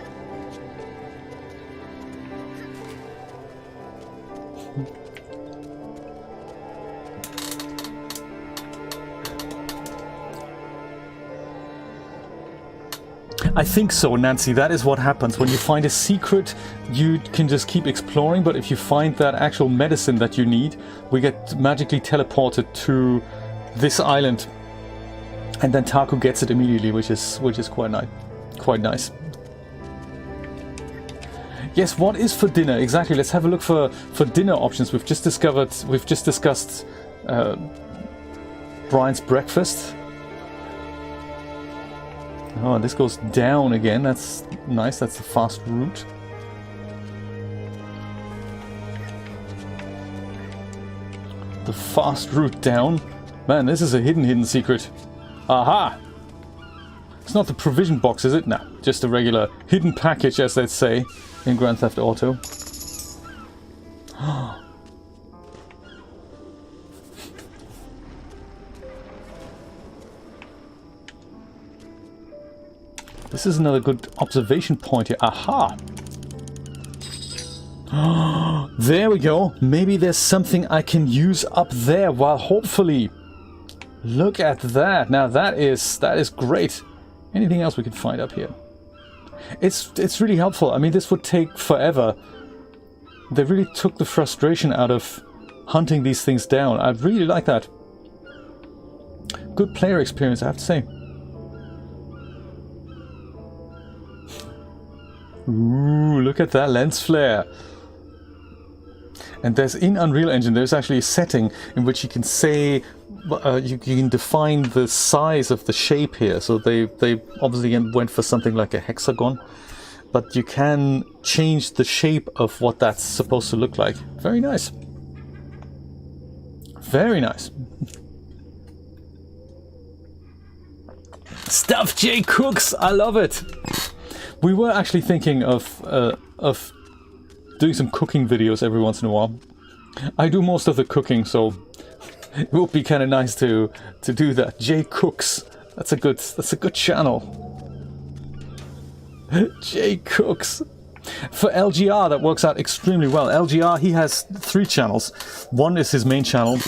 I think so, Nancy. That is what happens. When you find a secret, you can just keep exploring, but if you find that actual medicine that you need, we get magically teleported to this island. And then Taku gets it immediately, which is quite nice. Yes, what is for dinner? Exactly. Let's have a look for dinner options. We've just discussed Brian's breakfast. Oh, this goes down again. That's nice. That's the fast route. The fast route down. Man, this is a hidden secret. Aha! It's not the provision box, is it? No, just a regular hidden package, as they'd say in Grand Theft Auto. This is another good observation point here. Aha! There we go. Maybe there's something I can use up there while hopefully... Look at that. Now that is great. Anything else we can find up here? It's really helpful. I mean, this would take forever. They really took the frustration out of hunting these things down. I really like that. good player experience, I have to say. Ooh, look at that lens flare. And there's in Unreal Engine, there's actually a setting in which you can say, you can define the size of the shape here. So they obviously went for something like a hexagon, but you can change the shape of what that's supposed to look like. Very nice. Very nice. Stuff J cooks, I love it. We were actually thinking of doing some cooking videos every once in a while. I do most of the cooking, so it would be kind of nice to do that. J Cooks, that's a good channel. J Cooks. For LGR, that works out extremely well. LGR, he has 3 channels. One is his main channel.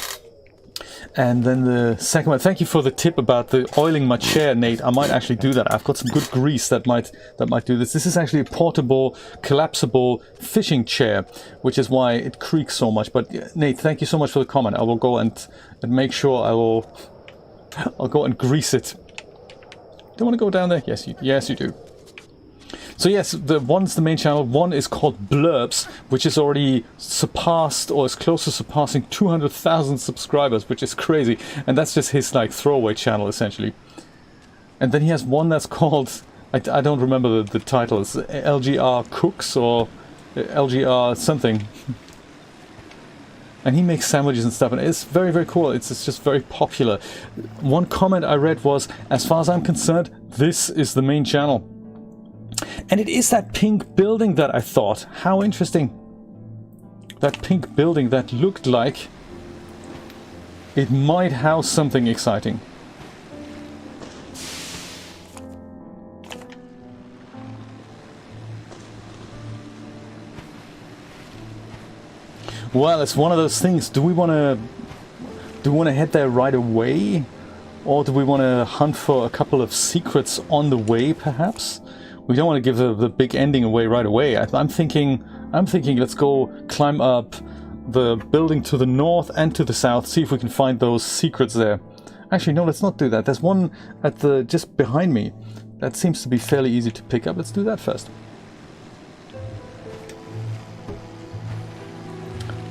And then the second one, thank you for the tip about the oiling my chair, Nate. I might actually do that. I've got some good grease that might do this. This is actually a portable, collapsible fishing chair, which is why it creaks so much. But Nate, thank you so much for the comment. I will go and make sure I'll go and grease it. Don't want to go down there? Yes, you do. So yes, one's the main channel, one is called Blurbs, which is already surpassed, or is close to surpassing 200,000 subscribers, which is crazy. And that's just his like throwaway channel, essentially. And then he has one that's called, I don't remember the title, it's LGR Cooks or LGR something. And he makes sandwiches and stuff, and it's very, very cool. It's just very popular. One comment I read was, as far as I'm concerned, this is the main channel. And it is that pink building that I thought. How interesting. That pink building that looked like it might house something exciting. Well, it's one of those things. Do we want to head there right away? Or do we want to hunt for a couple of secrets on the way, perhaps? We don't want to give the big ending away right away. I'm thinking let's go climb up the building to the north and to the south, see if we can find those secrets there. Actually, no, let's not do that. There's one at just behind me. That seems to be fairly easy to pick up. Let's do that first.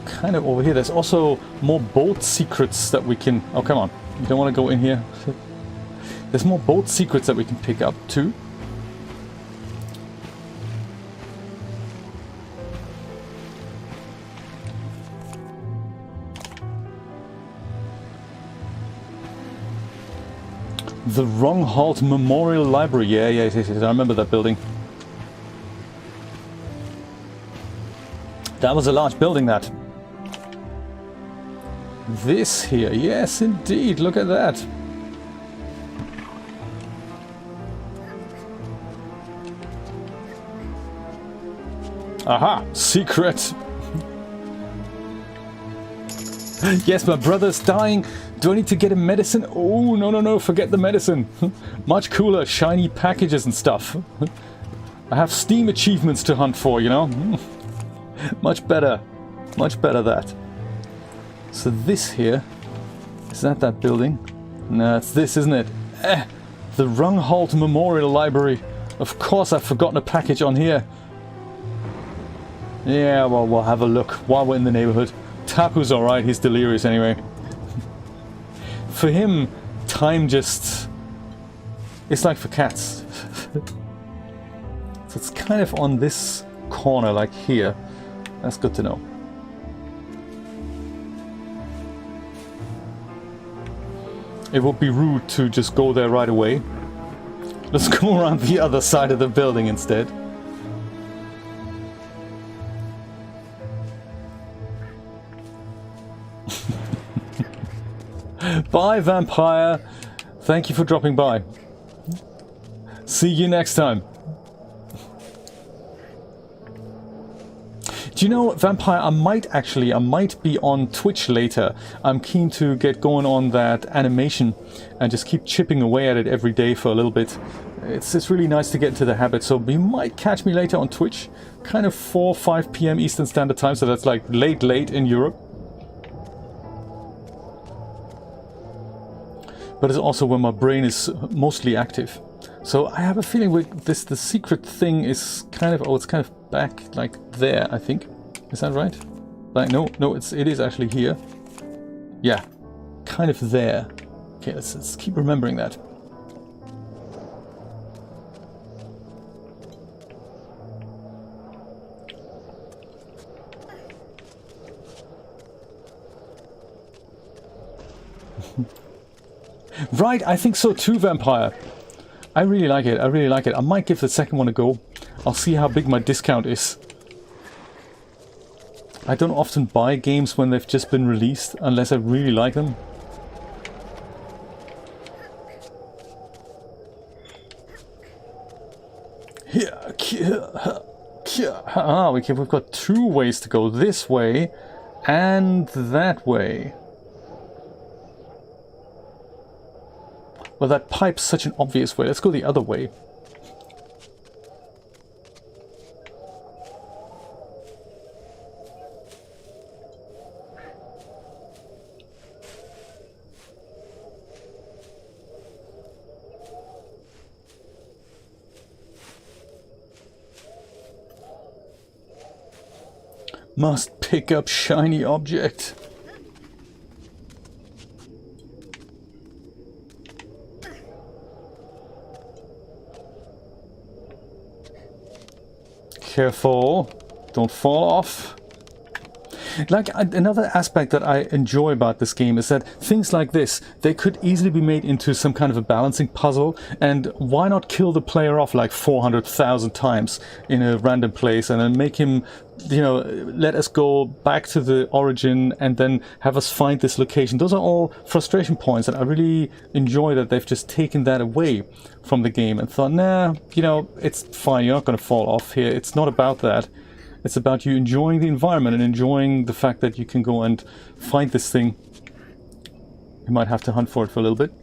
Kind of over here. There's also more boat secrets that we can... Oh, come on. You don't want to go in here. There's more boat secrets that we can pick up too. The Wronghalt Memorial Library. Yeah, I remember that building. That was a large building, that. This here. Yes, indeed. Look at that. Aha! Secret! Yes, my brother's dying. Do I need to get him medicine? Oh, no, forget the medicine. Much cooler, shiny packages and stuff. I have Steam achievements to hunt for, you know? Much better that. So this here, is that building? No, it's this, isn't it? The Wronghalt Memorial Library. Of course I've forgotten a package on here. Yeah, well, we'll have a look while we're in the neighborhood. Taku's alright, he's delirious anyway. For him, time just... It's like for cats. So it's kind of on this corner, like here. That's good to know. It would be rude to just go there right away. Let's go around the other side of the building instead. Bye, Vampire. Thank you for dropping by. See you next time. Do you know, Vampire, I might be on Twitch later. I'm keen to get going on that animation and just keep chipping away at it every day for a little bit. It's really nice to get into the habit, so you might catch me later on Twitch. Kind of 4 or 5 p.m. Eastern Standard Time, so that's like late in Europe. but it's also where my brain is mostly active. So I have a feeling with this, the secret thing is kind of, oh, it's kind of back like there, I think. Is that right? Like, no, it is actually here. Yeah, kind of there. Okay, let's keep remembering that. Right, I think so too, Vampire. I really like it, I might give the second one a go. I'll see how big my discount is. I don't often buy games when they've just been released, unless I really like them. Ah, we've got two ways to go. This way and that way. Well, that pipe's such an obvious way. Let's go the other way. Must pick up shiny object. Careful, don't fall off. Like, another aspect that I enjoy about this game is that things like this, they could easily be made into some kind of a balancing puzzle, and why not kill the player off like 400,000 times in a random place and then make him, you know, let us go back to the origin and then have us find this location. Those are all frustration points, and I really enjoy that they've just taken that away from the game and thought, nah, you know, it's fine, you're not going to fall off here. It's not about that. It's about you enjoying the environment and enjoying the fact that you can go and find this thing. You might have to hunt for it for a little bit.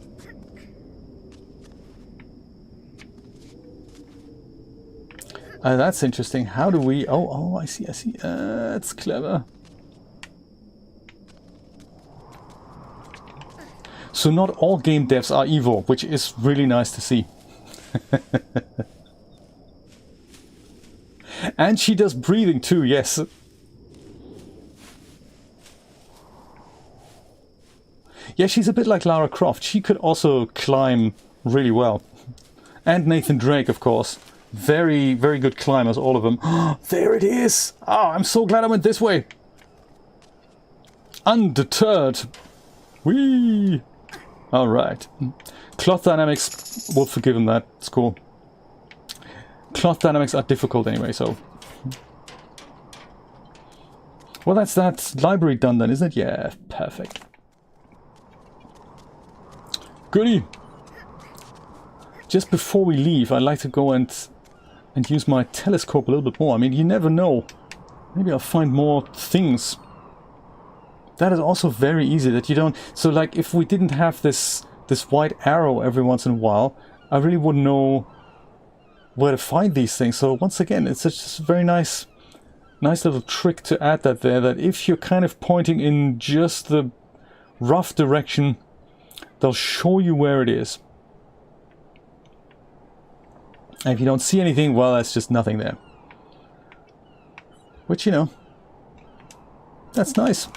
That's interesting. How do we... Oh, I see. That's clever. So not all game devs are evil, which is really nice to see. And she does breathing too, yes. Yeah, she's a bit like Lara Croft. She could also climb really well. And Nathan Drake, of course. Very, very good climbers, all of them. There it is! Oh, I'm so glad I went this way. Undeterred. Whee! Alright. Cloth dynamics, we'll forgive him that. It's cool. Cloth dynamics are difficult anyway, so... Well, that's that library done then, isn't it? Yeah, perfect. Goody! Just before we leave, I'd like to go and use my telescope a little bit more. I mean, you never know. Maybe I'll find more things. That is also very easy, that you don't... So, like, if we didn't have this white arrow every once in a while, I really wouldn't know where to find these things. So once again, it's just a very nice little trick to add that there, that if you're kind of pointing in just the rough direction, they'll show you where it is. And if you don't see anything, well, that's just nothing there. Which, you know, that's nice.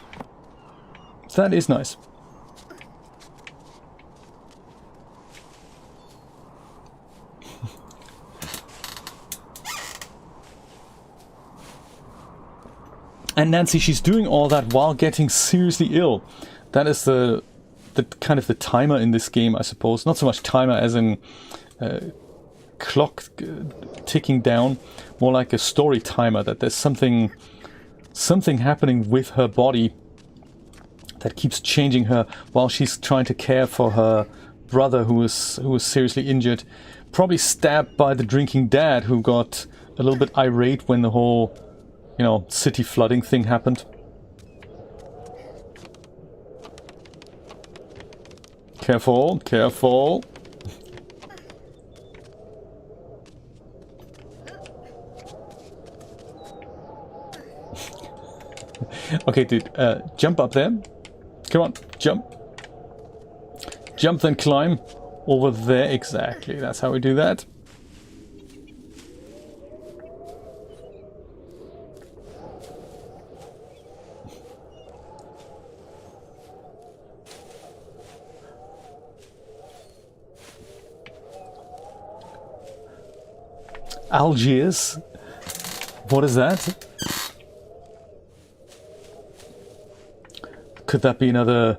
That is nice. And Nancy, she's doing all that while getting seriously ill. That is the kind of the timer in this game, I suppose. Not so much timer as in clock ticking down, more like a story timer, that there's something happening with her body that keeps changing her while she's trying to care for her brother who was seriously injured, probably stabbed by the drinking dad who got a little bit irate when the whole, you know, city flooding thing happened. Careful, careful. Okay, dude, jump up there. Come on, jump. Jump then climb. Over there, exactly. That's how we do that. Algiers. What is that? Could that be another...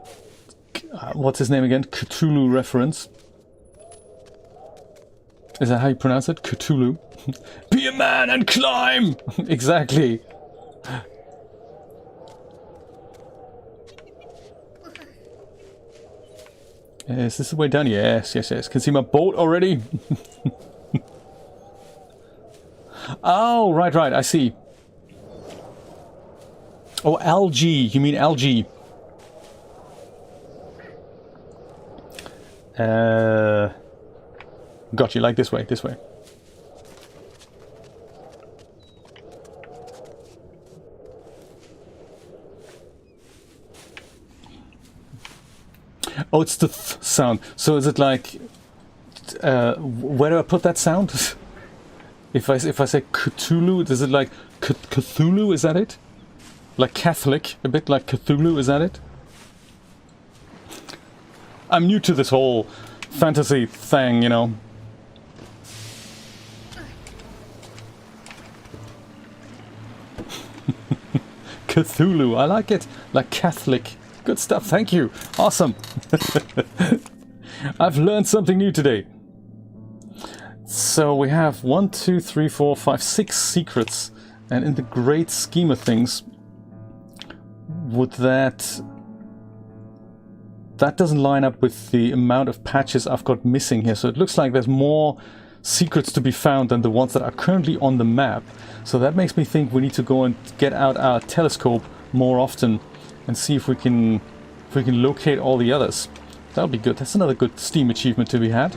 what's his name again? Cthulhu reference. Is that how you pronounce it? Cthulhu. Be a man and climb! Exactly. Is this the way down? Yes, yes, yes. Can see my boat already? Oh, right, right. I see. Oh, algae. You mean algae. Got you. Like this way, this way. Oh, it's the th sound. So is it like... where do I put that sound? If I say Cthulhu, is it like Cthulhu? Is that it? Like Catholic, a bit like Cthulhu. Is that it? I'm new to this whole fantasy thing, you know. Cthulhu, I like it. Like Catholic. Good stuff, thank you. Awesome. I've learned something new today. So we have 1, 2, 3, 4, 5, 6 secrets, and in the great scheme of things, would that doesn't line up with the amount of patches I've got missing here. So it looks like there's more secrets to be found than the ones that are currently on the map. So that makes me think we need to go and get out our telescope more often and see if we can locate all the others. That'll be good. That's another good Steam achievement to be had.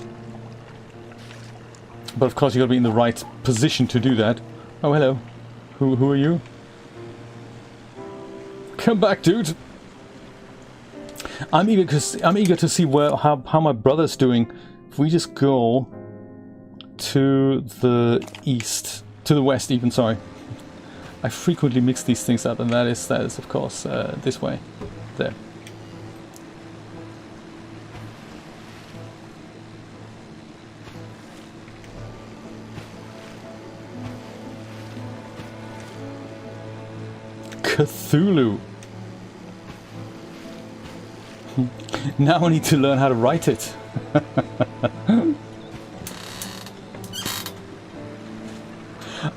But of course you gotta be in the right position to do that. Oh, hello. Who are you? Come back, dude. I'm eager to see how my brother's doing. If we just go to the east, to the west even, sorry. I frequently mix these things up, and that is of course this way. There. Cthulhu. Now I need to learn how to write it.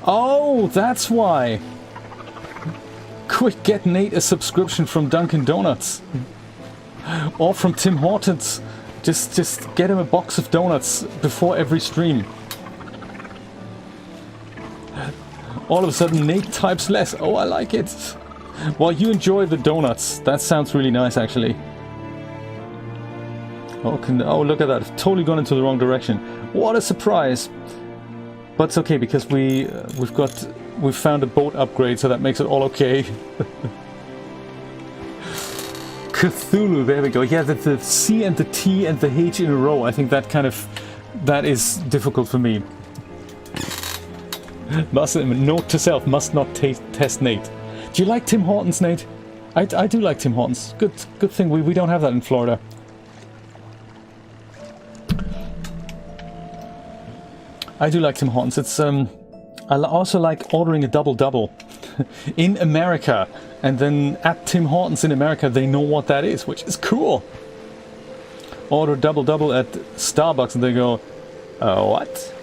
Oh, that's why. Quick, get Nate a subscription from Dunkin' Donuts. Or from Tim Hortons. Just get him a box of donuts before every stream. All of a sudden Nate types less. Oh, I like it. Well, you enjoy the donuts. That sounds really nice, actually. Oh, look at that. I've totally gone into the wrong direction. What a surprise. But it's okay, because we've found a boat upgrade, so that makes it all okay. Cthulhu, there we go. Yeah, the C and the T and the H in a row. I think that is difficult for me. Note to self, must not test Nate. Do you like Tim Hortons, Nate? I do like Tim Hortons. Good thing we don't have that in Florida. I do like Tim Hortons. It's I also like ordering a double-double in America, and then at Tim Hortons in America they know what that is, which is cool. Order a double-double at Starbucks and they go, what?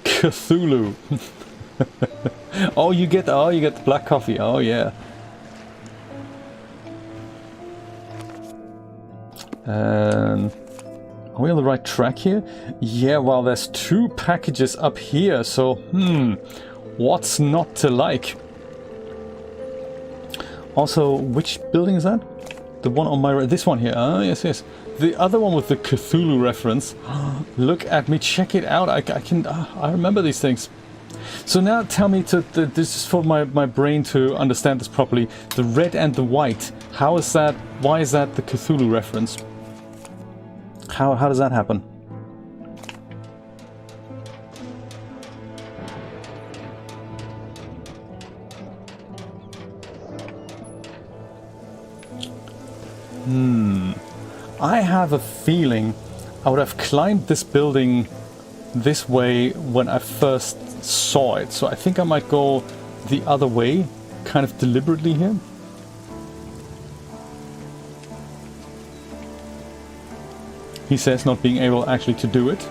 Cthulhu. Oh, you get the black coffee. Oh yeah. Are we on the right track here? Yeah, well, there's 2 packages up here, so what's not to like? Also, which building is that? The one on my right. This one here. Oh, yes, yes. the other one with the Cthulhu reference. Look at me, check it out. I remember these things. So now tell me, this is for my brain to understand this properly. The red and the white. How is that? Why is that the Cthulhu reference? How does that happen? I have a feeling I would have climbed this building this way when I first saw it. So I think I might go the other way, kind of deliberately here. He says, not being able actually to do it.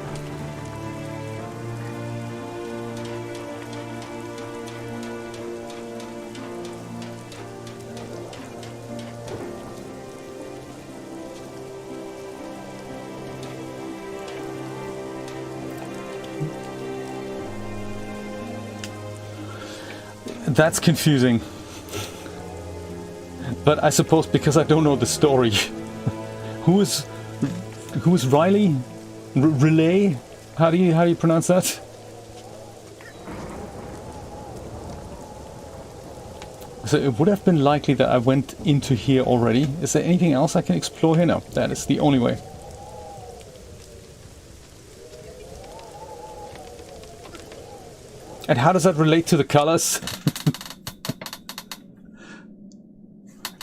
That's confusing. But I suppose because I don't know the story. Who is Riley? Relay? How do you pronounce that? So it would have been likely that I went into here already. Is there anything else I can explore here? No, that is the only way. And how does that relate to the colors?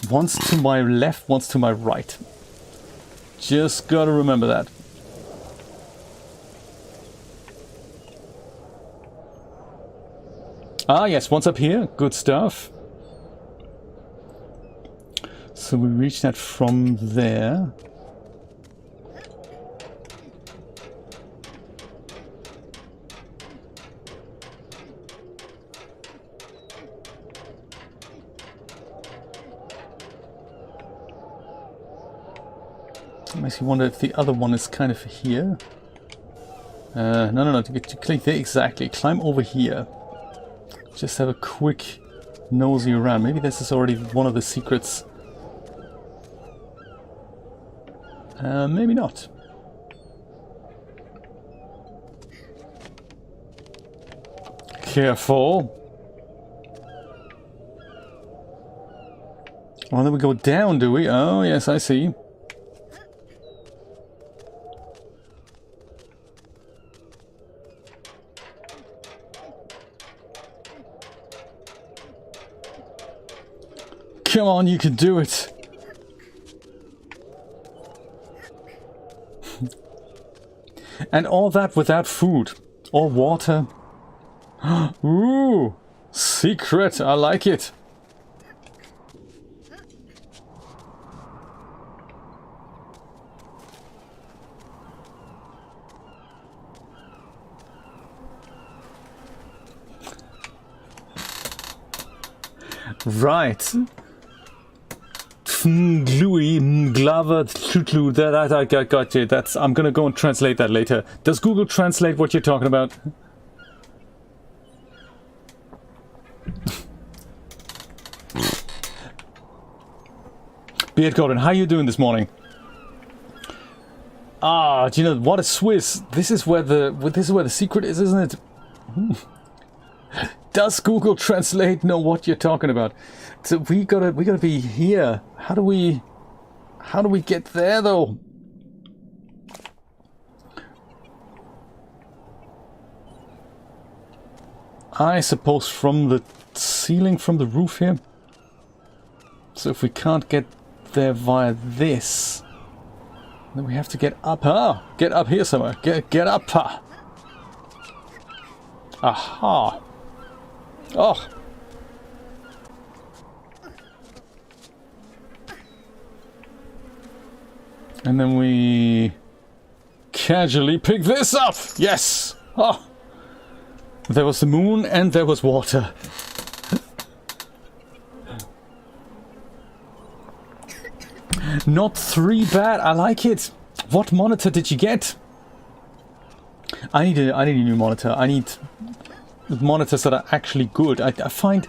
One's to my left, one's to my right. Just gotta remember that. Ah yes, one's up here. Good stuff. So we reach that from there. Makes you wonder if the other one is kind of here. No. To click there, exactly. Climb over here. Just have a quick nosy around. Maybe this is already one of the secrets. Maybe not. Careful. Oh, then we go down, do we? Oh, yes, I see. Come on, you can do it. And all that without food or water. Ooh, secret. I like it. Right. Gluey, Glover, Tutlu, that I got you. I'm gonna go and translate that later. Does Google translate what you're talking about? Beard Gordon, how you doing this morning? Ah, do you know what a Swiss? This is where the secret is, isn't it? Does Google Translate know what you're talking about? So we gotta be here. How do we get there though? I suppose from the ceiling, from the roof here. So if we can't get there via this, then we have to get up. Ah, get up here somewhere. Get up. Aha. Oh. And then we casually pick this up. Yes. Oh. There was the moon and there was water. Not 3 bad. I like it. What monitor did you get? I need a new monitor. I need monitors that are actually good. I find,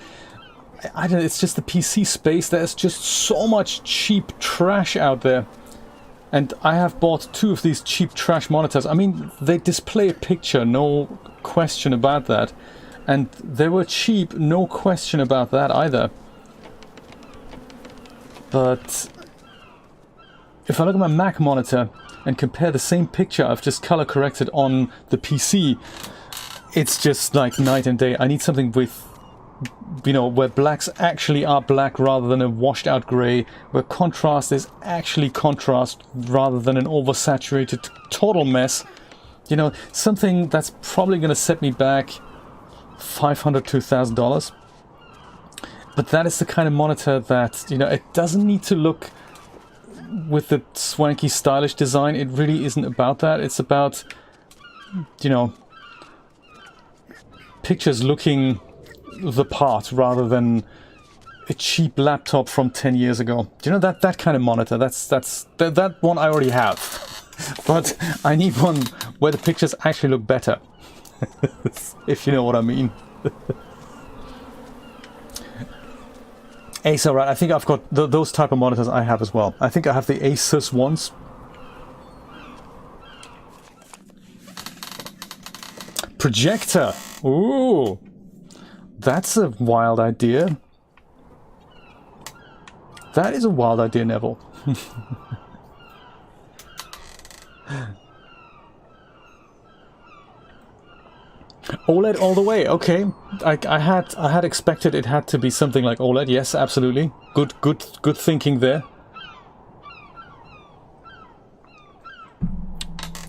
it's just the PC space. There's just so much cheap trash out there. And I have bought 2 of these cheap trash monitors. I mean, they display a picture, no question about that. And they were cheap, no question about that either. But if I look at my Mac monitor and compare the same picture I've just color corrected on the PC, it's just like night and day. I need something with, you know, where blacks actually are black rather than a washed out gray, where contrast is actually contrast rather than an oversaturated total mess. You know, something that's probably going to set me back $500 to $1,000. But that is the kind of monitor that, you know, it doesn't need to look with the swanky stylish design. It really isn't about that. It's about, you know, pictures looking the part rather than a cheap laptop from 10 years ago. You know, that kind of monitor. That one I already have. But I need one where the pictures actually look better. If you know what I mean. Acer, right? I think I've got those type of monitors I have as well. I think I have the Asus ones. Projector. Ooh. That's a wild idea. That is a wild idea, Neville. OLED all the way. Okay, I had expected it had to be something like OLED. Yes, absolutely. Good thinking there.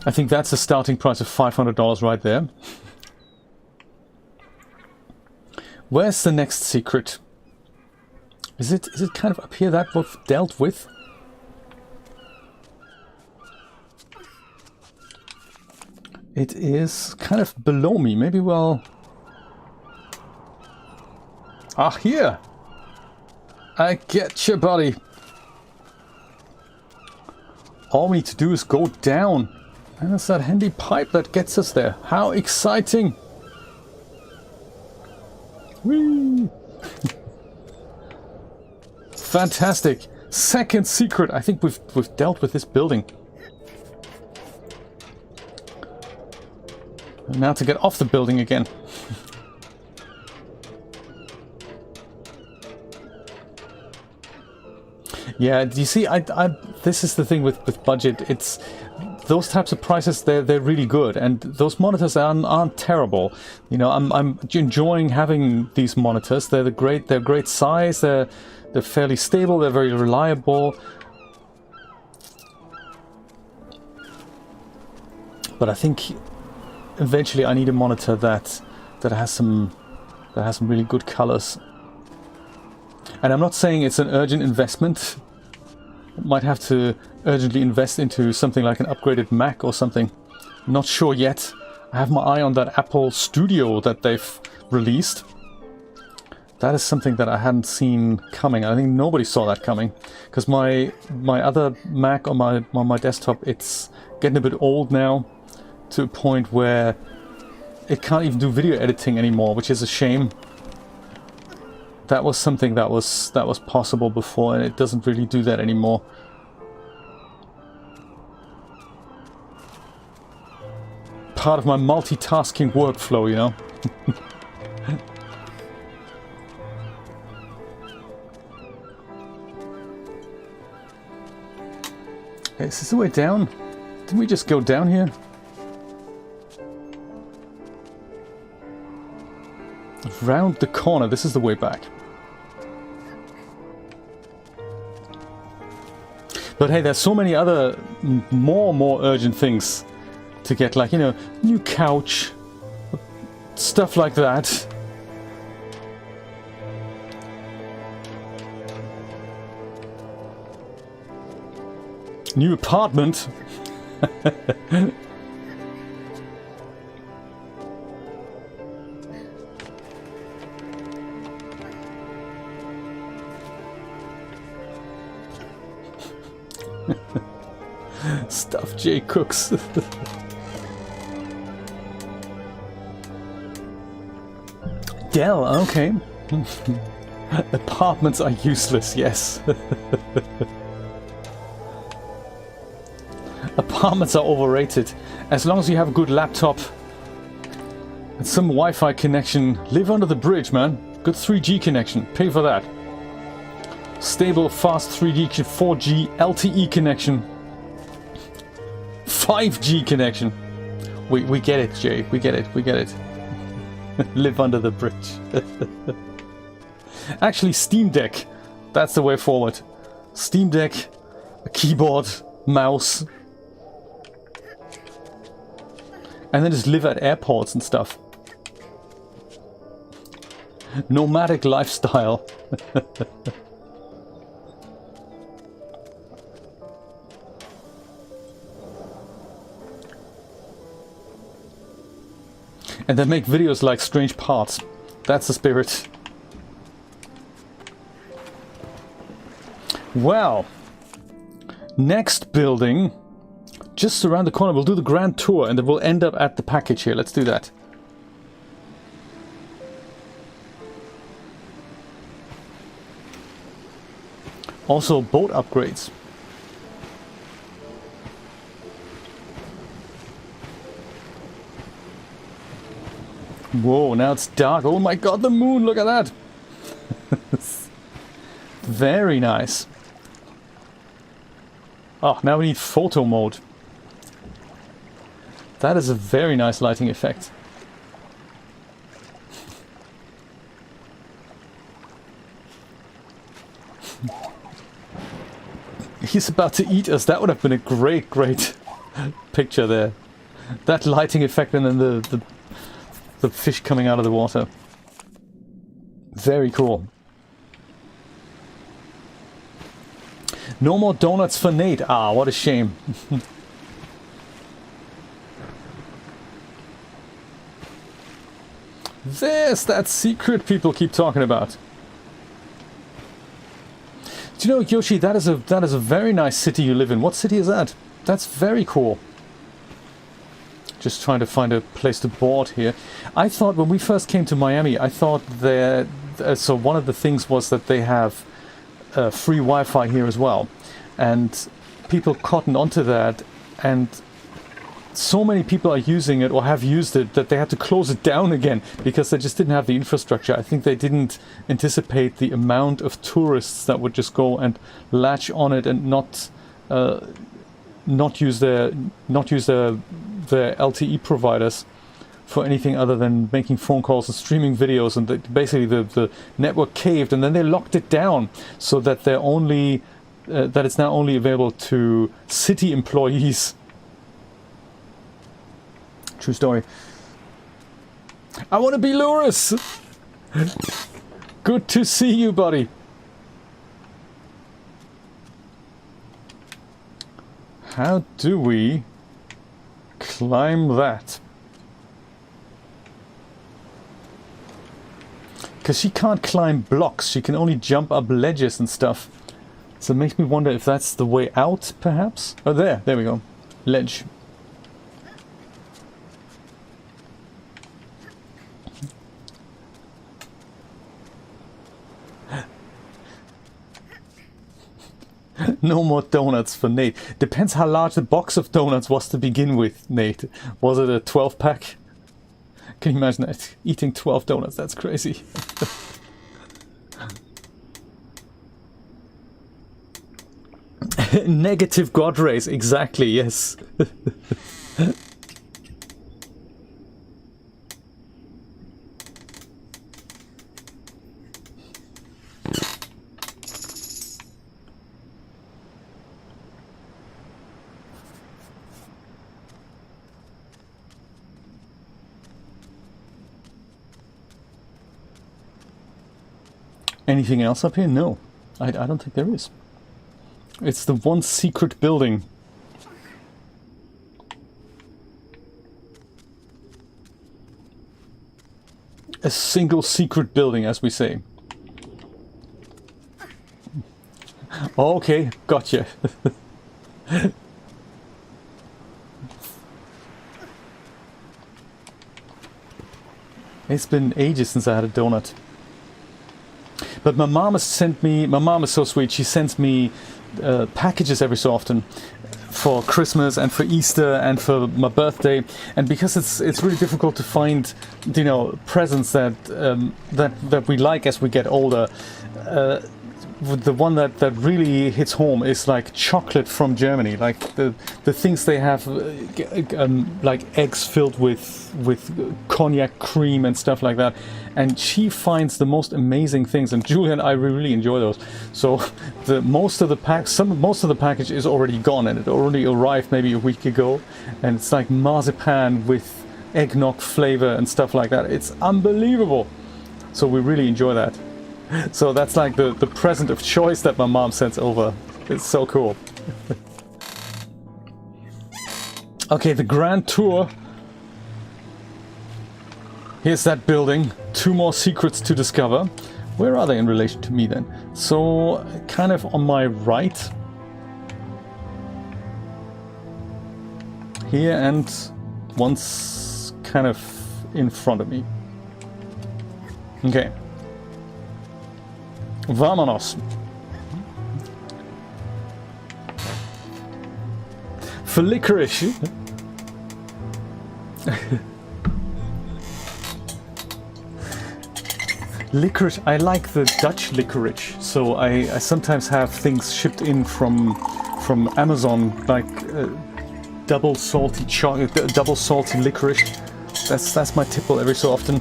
I think that's a starting price of $500 right there. Where's the next secret? Is it kind of up here that we've dealt with? It is kind of below me. Maybe we'll... Ah, here! I get you, buddy. All we need to do is go down. And it's that handy pipe that gets us there. How exciting! Whee! Fantastic. Second secret. I think we've dealt with this building. And now to get off the building again. Yeah, do you see, this is the thing with budget. It's those types of prices. They're really good, and those monitors aren't terrible. You know, I'm enjoying having these monitors. They're great size. They're fairly stable. They're very reliable. But I think eventually I need a monitor that has some really good colors. And I'm not saying it's an urgent investment. Might have to urgently invest into something like an upgraded Mac or something. Not sure yet. I have my eye on that Apple Studio that they've released. That is something that I hadn't seen coming. I think nobody saw that coming. Because my other Mac on my desktop, it's getting a bit old now. To a point where it can't even do video editing anymore, which is a shame. That was something that was possible before, and it doesn't really do that anymore. Part of my multitasking workflow, you know. Is this the way down? Didn't we just go down here? Round the corner, this is the way back. But hey, there's so many other more urgent things to get, like, you know, new couch, stuff like that. New apartment. Stuff J cooks. Dell, okay. Apartments are useless, yes. Apartments are overrated. As long as you have a good laptop and some Wi-Fi connection, live under the bridge, man. Good 3G connection, pay for that. Stable, fast 3D, 4G, LTE connection. 5G connection. We get it, Jay. We get it. Live under the bridge. Actually, Steam Deck. That's the way forward. Steam Deck, a keyboard, mouse. And then just live at airports and stuff. Nomadic lifestyle. And then make videos like Strange Parts. That's the spirit. Well, next building, just around the corner. We'll do the grand tour and then we'll end up at the package here. Let's do that. Also, boat upgrades. Whoa, now it's dark. Oh my god, the moon, look at that. Very nice. Oh, now we need photo mode. That is a very nice lighting effect. He's about to eat us. That would have been a great picture there. That lighting effect and then the fish coming out of the water. Very cool. No more donuts for Nate. Ah, what a shame. There's that secret people keep talking about. Do you know, Yoshi, that is a very nice city you live in. What city is that? That's very cool. Just trying to find a place to board here. I thought when we first came to Miami, I thought that so one of the things was that they have free Wi-Fi here as well, and people cottoned onto that, and so many people are using it or have used it that they had to close it down again because they just didn't have the infrastructure. I think they didn't anticipate the amount of tourists that would just go and latch on it and not use their LTE providers for anything other than making phone calls and streaming videos, and basically the network caved, and then they locked it down so that they're only that it's now only available to city employees. True story. I want to be Luris. Good to see you, buddy. How do we climb that? Because she can't climb blocks, she can only jump up ledges and stuff. So it makes me wonder if that's the way out, perhaps? Oh, there we go. Ledge. No more donuts for Nate. Depends how large the box of donuts was to begin with, Nate. Was it a 12-pack? Can you imagine that? Eating 12 donuts, that's crazy. Negative God rays, exactly, yes. Anything else up here? No, I don't think there is. It's the one secret building. A single secret building, as we say. Okay, gotcha. It's been ages since I had a donut. But my mom has sent me, my mom is so sweet, she sends me packages every so often for Christmas and for Easter and for my birthday, and because it's really difficult to find, you know, presents that that we like as we get older. The one that really hits home is like chocolate from Germany, like the things they have, like eggs filled with cognac cream and stuff like that. And she finds the most amazing things, and Julia and I really enjoy those. So most of the package is already gone, and it already arrived maybe a week ago, and it's like marzipan with eggnog flavor and stuff like that. It's unbelievable. So we really enjoy that. So that's like the present of choice that my mom sends over. It's so cool. Okay, the grand tour. Here's that building. 2 more secrets to discover. Where are they in relation to me then? So, kind of on my right. Here, and one's kind of in front of me. Okay. Vámonos. For licorice. Licorice, I like the Dutch licorice, so I sometimes have things shipped in from Amazon, like double salty licorice. That's my tipple every so often.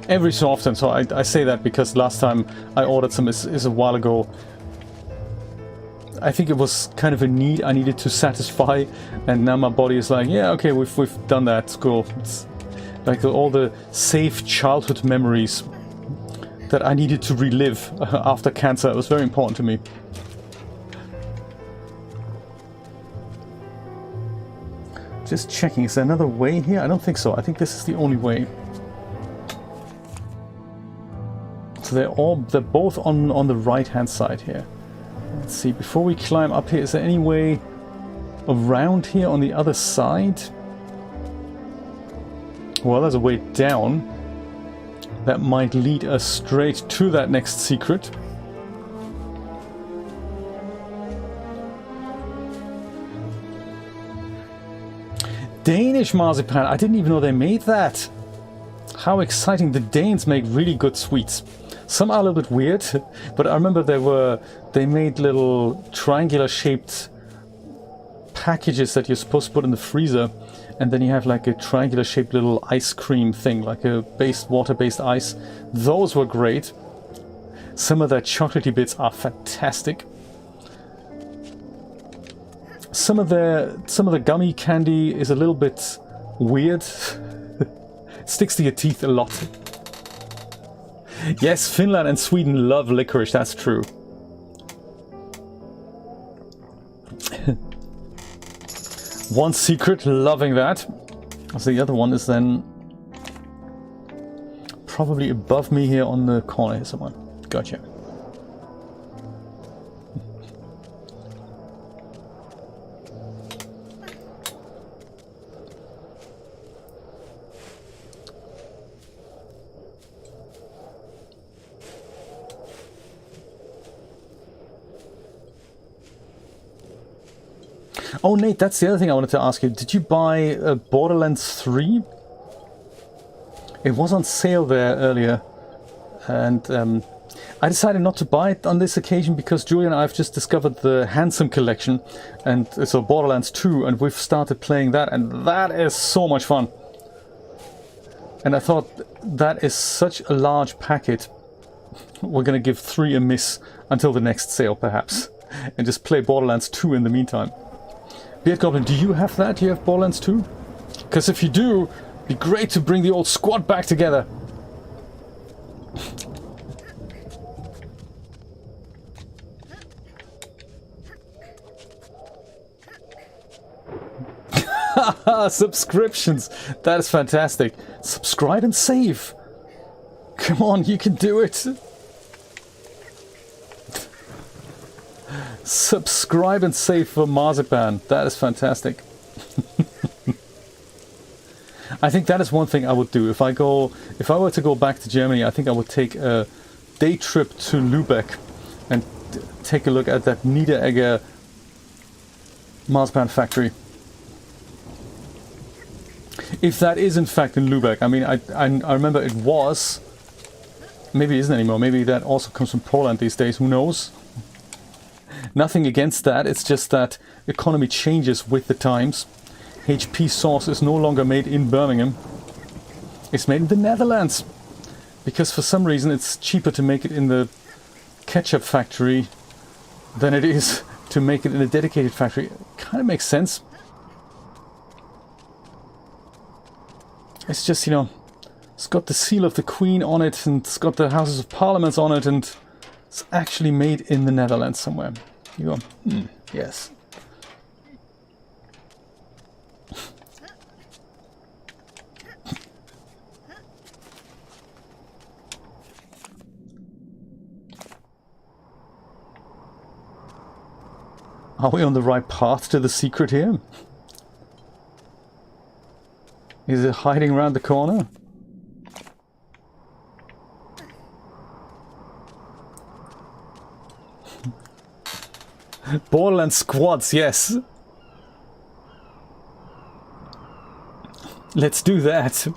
Every so often, so I say that because last time I ordered some is a while ago. I think it was kind of a need I needed to satisfy, and now my body is like, yeah, okay, we've done that. It's cool. It's like all the safe childhood memories that I needed to relive after cancer. It was very important to me. Just checking, is there another way here? I don't think so. I think this is the only way. So they're both on the right hand side here. Let's see, before we climb up here, is there any way around here on the other side? Well, there's a way down that might lead us straight to that next secret. Danish marzipan, I didn't even know they made that. How exciting. The Danes make really good sweets. Some are a little bit weird, but I remember they made little triangular shaped packages that you're supposed to put in the freezer, and then you have like a triangular shaped little ice cream thing, like a water-based ice. Those were great. Some of their chocolatey bits are fantastic. Some of the gummy candy is a little bit weird. Sticks to your teeth a lot. Yes, Finland and Sweden love licorice, that's true. One secret, loving that. So the other one is then probably above me here on the corner here somewhere. Gotcha. Oh, Nate, that's the other thing I wanted to ask you. Did you buy Borderlands 3? It was on sale there earlier, and I decided not to buy it on this occasion because Julia and I have just discovered the Handsome Collection, and so Borderlands 2, and we've started playing that, and that is so much fun. And I thought that is such a large packet. We're going to give 3 a miss until the next sale, perhaps, and just play Borderlands 2 in the meantime. Beard Goblin, do you have that? Do you have Borderlands 2? Because if you do, it'd be great to bring the old squad back together. Subscriptions! That is fantastic. Subscribe and save! Come on, you can do it! Subscribe and save for Marzipan. That is fantastic. I think that is one thing I would do. If I were to go back to Germany, I think I would take a day trip to Lübeck and take a look at that Niederegger marzipan factory. If that is in fact in Lübeck, I mean, I remember it was. Maybe it isn't anymore. Maybe that also comes from Poland these days. Who knows? Nothing against that. It's just that economy changes with the times. HP sauce is no longer made in Birmingham. It's made in the Netherlands. Because for some reason it's cheaper to make it in the ketchup factory than it is to make it in a dedicated factory. Kind of makes sense. It's just, you know, it's got the seal of the Queen on it, and it's got the Houses of Parliament on it, and it's actually made in the Netherlands somewhere. You go, yes. Are we on the right path to the secret here? Is it hiding around the corner? Borderlands squads, yes. Let's do that.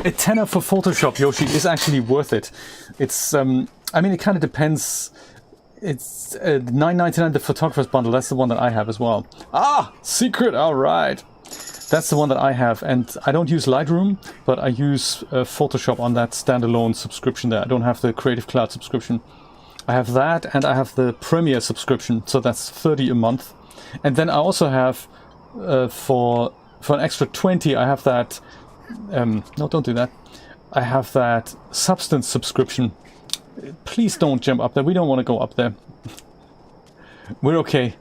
A tenner for Photoshop, Yoshi, is actually worth it. It's, I mean, it kind of depends. It's $9.99, the photographer's bundle. That's the one that I have as well. Ah, secret, all right. That's the one that I have, and I don't use Lightroom, but I use Photoshop on that standalone subscription there. I don't have the Creative Cloud subscription. I have that, and I have the Premiere subscription, so that's $30 a month. And then I also have, for an extra $20, I have that... no, don't do that. I have that Substance subscription. Please don't jump up there. We don't want to go up there. We're okay.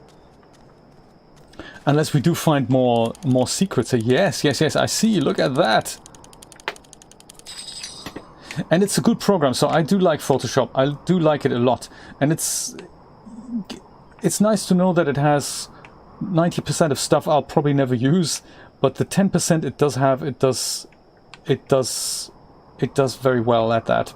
Unless we do find more secrets. Yes, I see. Look at that. And it's a good program, so I do like Photoshop. I do like it a lot. And it's nice to know that it has 90% of stuff I'll probably never use, but the 10% it does have, it does very well at that.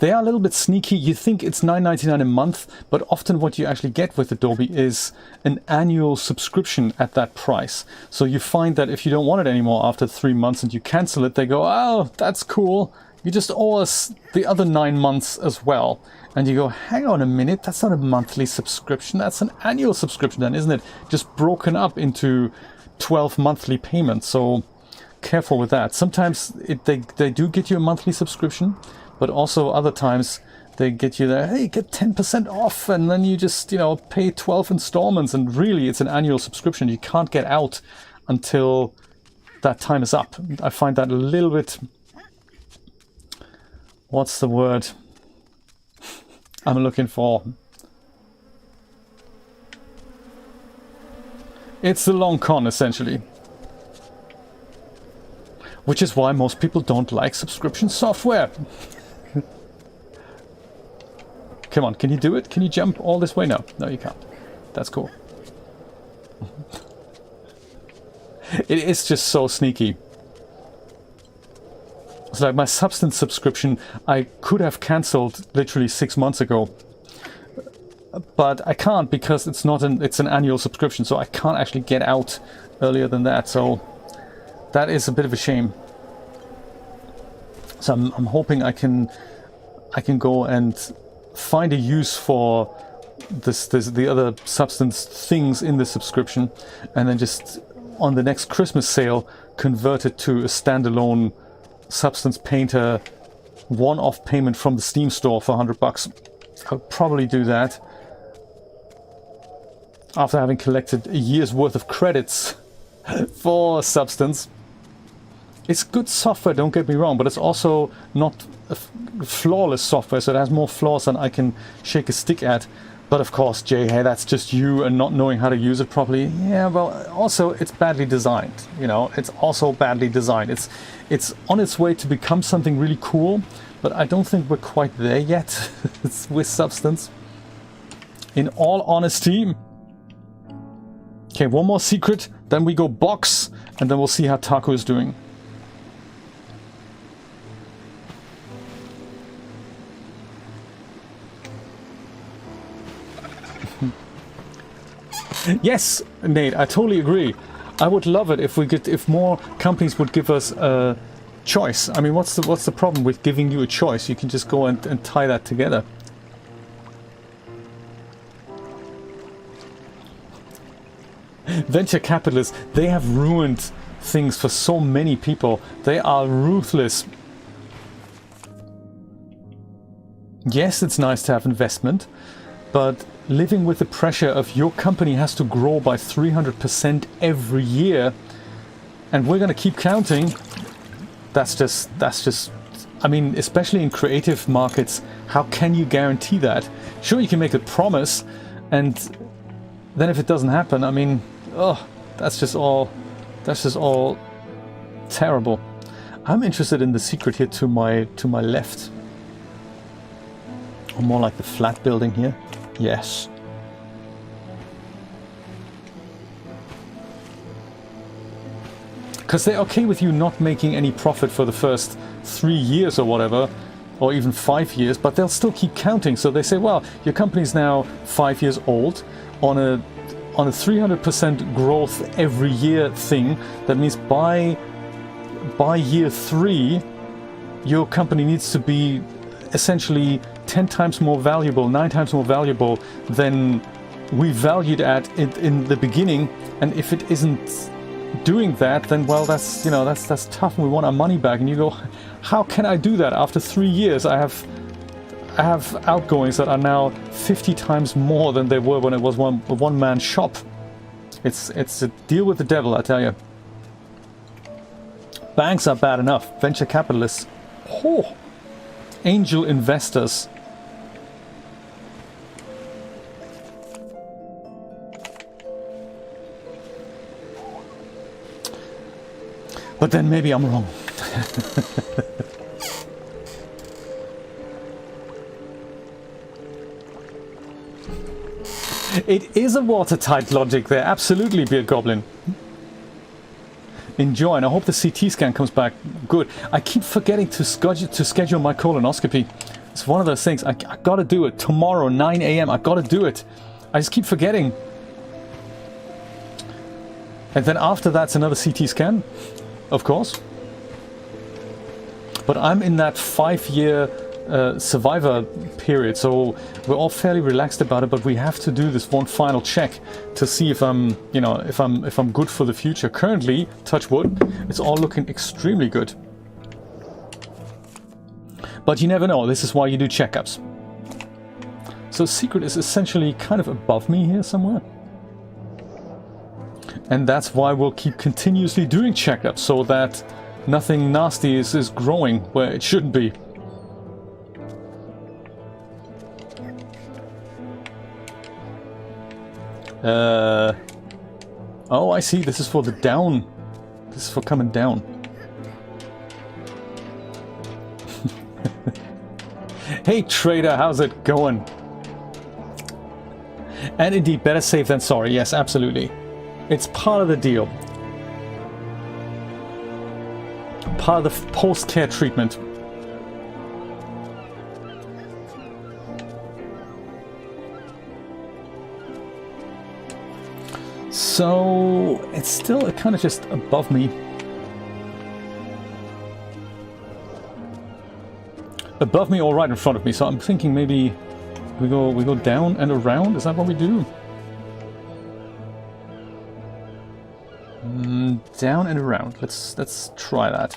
They are a little bit sneaky. You think it's $9.99 a month, but often what you actually get with Adobe is an annual subscription at that price. So you find that if you don't want it anymore after 3 months and you cancel it, they go, oh, that's cool. You just owe us the other 9 months as well. And you go, hang on a minute, that's not a monthly subscription, that's an annual subscription then, isn't it? Just broken up into 12 monthly payments. So careful with that. Sometimes they do get you a monthly subscription, but also other times they get you there, hey, get 10% off, and then you just, you know, pay 12 installments, and really it's an annual subscription. You can't get out until that time is up. I find that a little bit, what's the word I'm looking for? It's the long con, essentially. Which is why most people don't like subscription software. Come on, can you do it? Can you jump all this way? No, you can't. That's cool. It is just so sneaky. It's like my Substance subscription, I could have cancelled literally 6 months ago. But I can't because it's an annual subscription, so I can't actually get out earlier than that. So that is a bit of a shame. So I'm hoping I can go and find a use for the other Substance things in the subscription, and then just on the next Christmas sale convert it to a standalone Substance Painter one-off payment from the Steam store for $100. I'll probably do that after having collected a year's worth of credits for Substance. It's good software, don't get me wrong, but it's also not a flawless software, so it has more flaws than I can shake a stick at. But of course, Jay, hey, that's just you and not knowing how to use it properly. Yeah, well, also it's badly designed. You know, it's also badly designed. It's on its way to become something really cool, but I don't think we're quite there yet. It's with substance. In all honesty. Okay, one more secret, then we go box, and then we'll see how Taku is doing. Yes, Nate, I totally agree. I would love it if more companies would give us a choice. I mean, what's the problem with giving you a choice? You can just go and tie that together. Venture capitalists, they have ruined things for so many people. They are ruthless. Yes, it's nice to have investment, but living with the pressure of your company has to grow by 300% every year, and we're going to keep counting. That's just, I mean, especially in creative markets, how can you guarantee that? Sure, you can make a promise, and then if it doesn't happen, I mean, oh, that's just all terrible. I'm interested in the secret here to my left. Or more like the flat building here. Yes. Because they're okay with you not making any profit for the first 3 years or whatever, or even 5 years, but they'll still keep counting. So they say, well, your company's now 5 years old on a 300% growth every year thing. That means by year 3, your company needs to be essentially 10 times more valuable, 9 times more valuable than we valued at in the beginning. And if it isn't doing that, then well, that's, you know, that's tough, and we want our money back. And you go, how can I do that after 3 years? I have outgoings that are now 50 times more than they were when it was a one-man shop. It's a deal with the devil, I tell you. Banks are bad enough. Venture capitalists. Oh, angel investors. But then maybe I'm wrong. It is a watertight logic there, absolutely, Beard Goblin. Enjoy, and I hope the CT scan comes back good. I keep forgetting to schedule my colonoscopy. It's one of those things, I gotta do it. Tomorrow, 9 AM, I gotta do it. I just keep forgetting. And then after that's another CT scan, of course. But I'm in that 5-year survivor period, so we're all fairly relaxed about it, but we have to do this one final check to see if I'm, you know, if I'm good for the future. Currently, touch wood, it's all looking extremely good. But you never know, this is why you do checkups. So secret is essentially kind of above me here somewhere. And that's why we'll keep continuously doing checkups, so that nothing nasty is growing where it shouldn't be. Oh, I see. This is for the down. This is for coming down. Hey, trader, how's it going? And indeed, better safe than sorry. Yes, absolutely. It's part of the deal. Part of the post-care treatment. So it's still kind of just above me. Above me or right in front of me. So I'm thinking maybe we go down and around. Is that what we do? Down and around. Let's try that.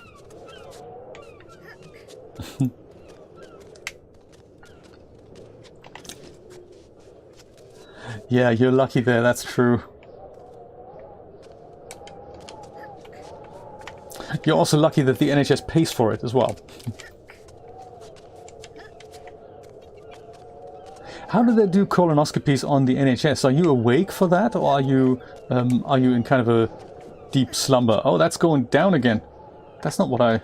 Yeah, you're lucky there. That's true. You're also lucky that the NHS pays for it as well. How do they do colonoscopies on the NHS? Are you awake for that, or are you in kind of a deep slumber? Oh, that's going down again. That's not what I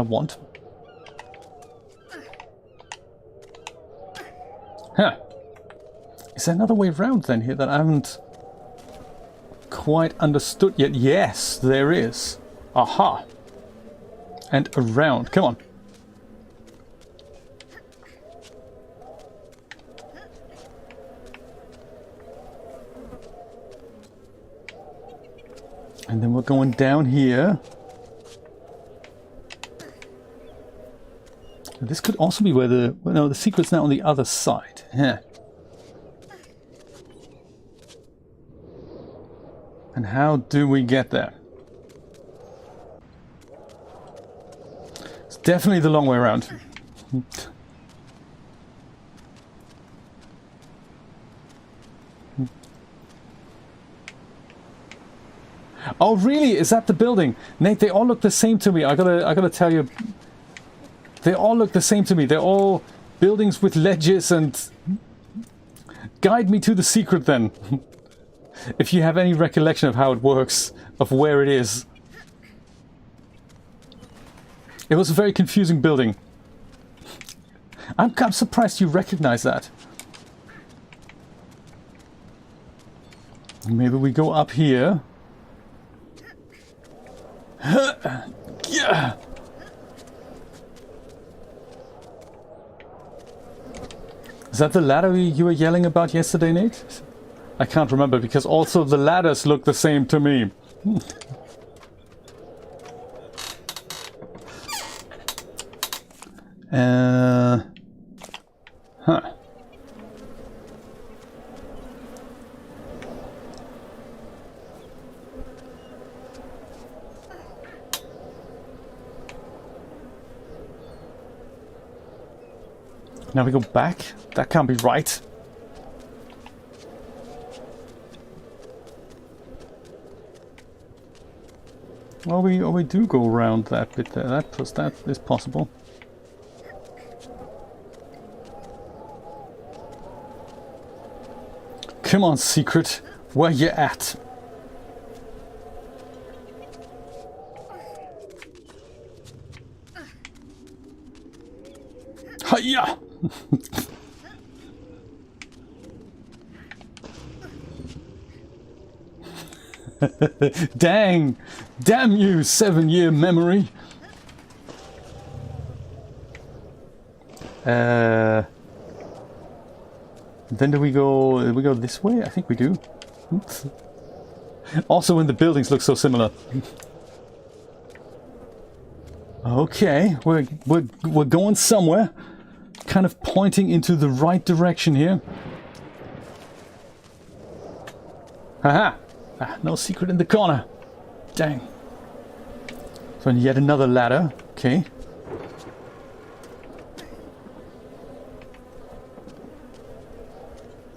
want. Huh. Is there another way around then here that I haven't quite understood yet? Yes, there is. Aha. And around. Come on. And then we're going down here. This could also be where the... Well, no, the secret's now on the other side. Yeah. And how do we get there? It's definitely the long way around. Oh, really? Is that the building? Nate, they all look the same to me. I gotta tell you. They all look the same to me. They're all buildings with ledges and... Guide me to the secret then. If you have any recollection of how it works, of where it is. It was a very confusing building. I'm surprised you recognize that. Maybe we go up here. Yeah. Is that the ladder you were yelling about yesterday, Nate? I can't remember, because also the ladders look the same to me. Huh. Now we go back? That can't be right. Well, we do go around that bit there. That is possible. Come on, secret. Where you at? Hiya! Dang! Damn you, 7-year memory! Then do we go this way? I think we do. Also when the buildings look so similar. Okay, we're going somewhere. Kind of pointing into the right direction here. Haha! Ah, no secret in the corner. Dang. So yet another ladder. Okay.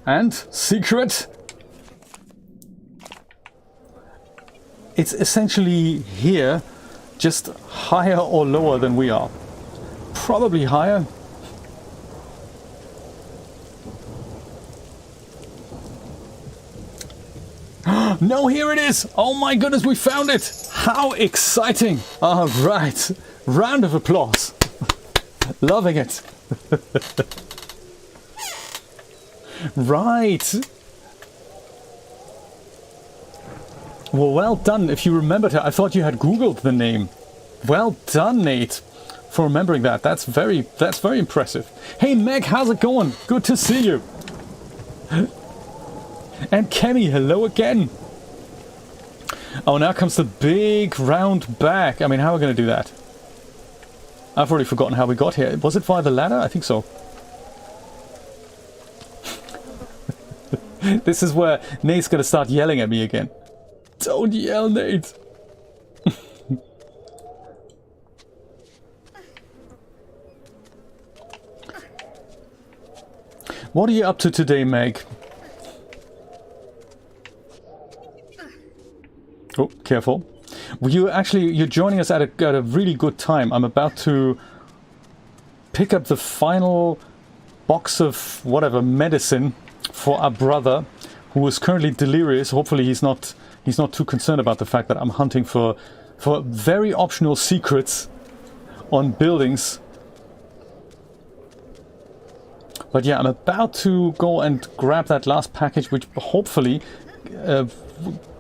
And secret. It's essentially here, just higher or lower than we are. Probably higher. No, here it is! Oh my goodness, we found it! How exciting! All right, round of applause. Loving it. Right. Well done. If you remembered her, I thought you had Googled the name. Well done, Nate, for remembering that. That's very impressive. Hey, Meg, how's it going? Good to see you. And Kenny, hello again. Oh, now comes the big round back. I mean, how are we going to do that? I've already forgotten how we got here. Was it via the ladder? I think so. This is where Nate's going to start yelling at me again. Don't yell, Nate. What are you up to today, Meg? Oh, careful. Well, you're joining us at a really good time. I'm about to pick up the final box of whatever medicine for our brother, who is currently delirious. Hopefully he's not too concerned about the fact that I'm hunting for very optional secrets on buildings. But yeah, I'm about to go and grab that last package, which hopefully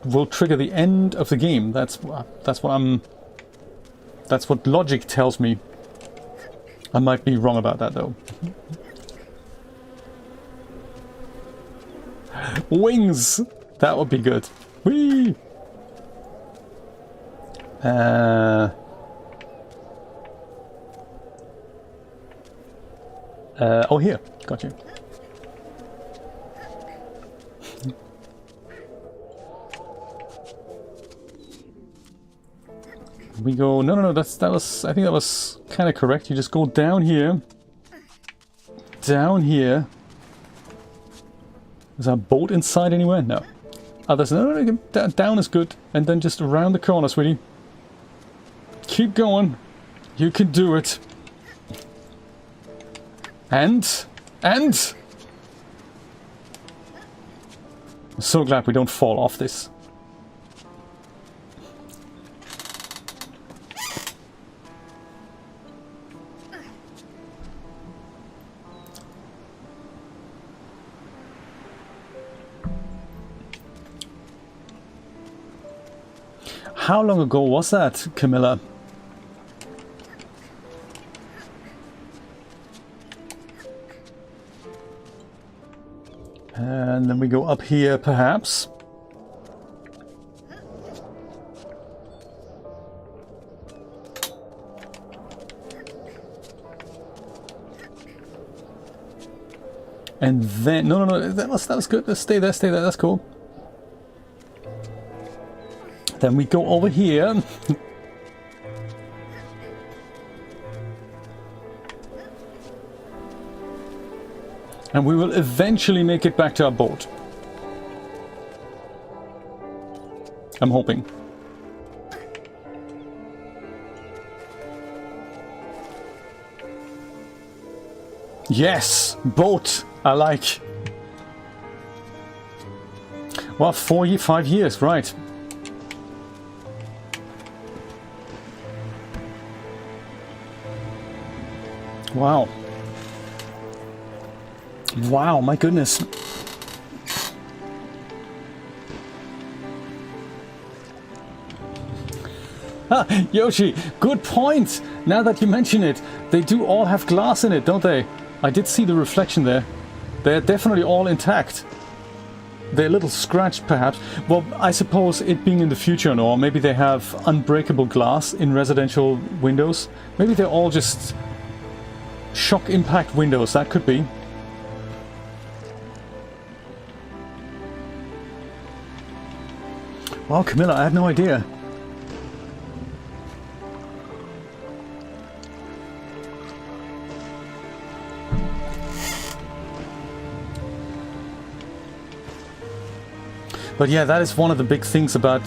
will trigger the end of the game. That's what logic tells me. I might be wrong about that though. Wings! That would be good. Whee! Oh, here. Got you. We go... No, that was... I think that was kind of correct. You just go down here. Down here. Is our boat inside anywhere? No. Others... No, down is good. And then just around the corner, sweetie. Keep going. You can do it. And... I'm so glad we don't fall off this. How long ago was that, Camilla? And then we go up here, perhaps. And then... No, that was good. Let's stay there, that's cool. Then we go over here. And we will eventually make it back to our boat. I'm hoping. Yes! Boat! I like. Well, 5 years, right. Wow. Wow, my goodness. Ah, Yoshi, good point! Now that you mention it, they do all have glass in it, don't they? I did see the reflection there. They're definitely all intact. They're a little scratched, perhaps. Well, I suppose it being in the future and all, maybe they have unbreakable glass in residential windows. Maybe they're all just shock impact windows, that could be. Wow, Camilla, I had no idea. But yeah, that is one of the big things about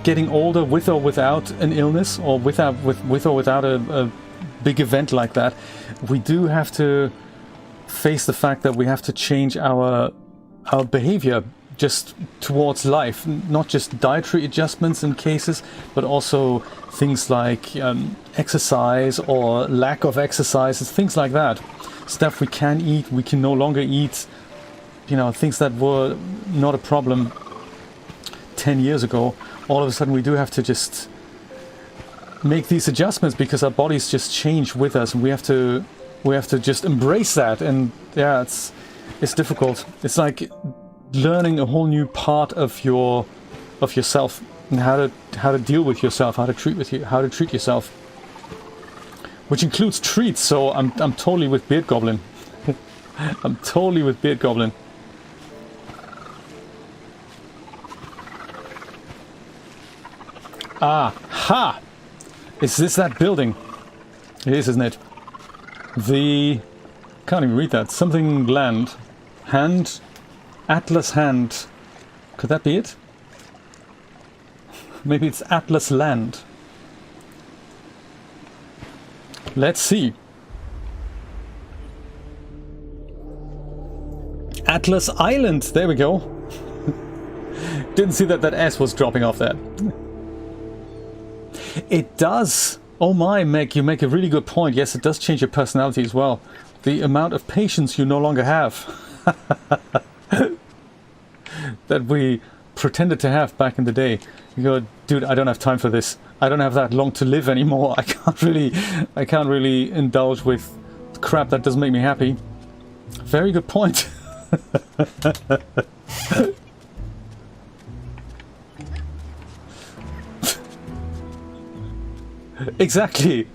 getting older with or without an illness, or with or without a big event like that. We do have to face the fact that we have to change our behavior just towards life, not just dietary adjustments in cases, but also things like exercise or lack of exercise, things like that. Stuff we can eat, we can no longer eat, you know, things that were not a problem 10 years ago. All of a sudden we do have to just make these adjustments because our bodies just change with us, and we have to just embrace that. And yeah, it's difficult. It's like learning a whole new part of yourself, and how to deal with yourself, how to treat yourself, which includes treats. So I'm totally with Beard Goblin. I'm totally with Beard Goblin. Ah, ha! Is this that building? It is, isn't it? Can't even read that. Something land. Hand. Atlas hand. Could that be it? Maybe it's Atlas land. Let's see. Atlas Island. There we go. Didn't see that S was dropping off there. It does. Oh my, Meg, you make a really good point. Yes, it does change your personality as well. The amount of patience you no longer have. That we pretended to have back in the day. You go, dude, I don't have time for this. I don't have that long to live anymore. I can't really indulge with crap that doesn't make me happy. Very good point. Exactly.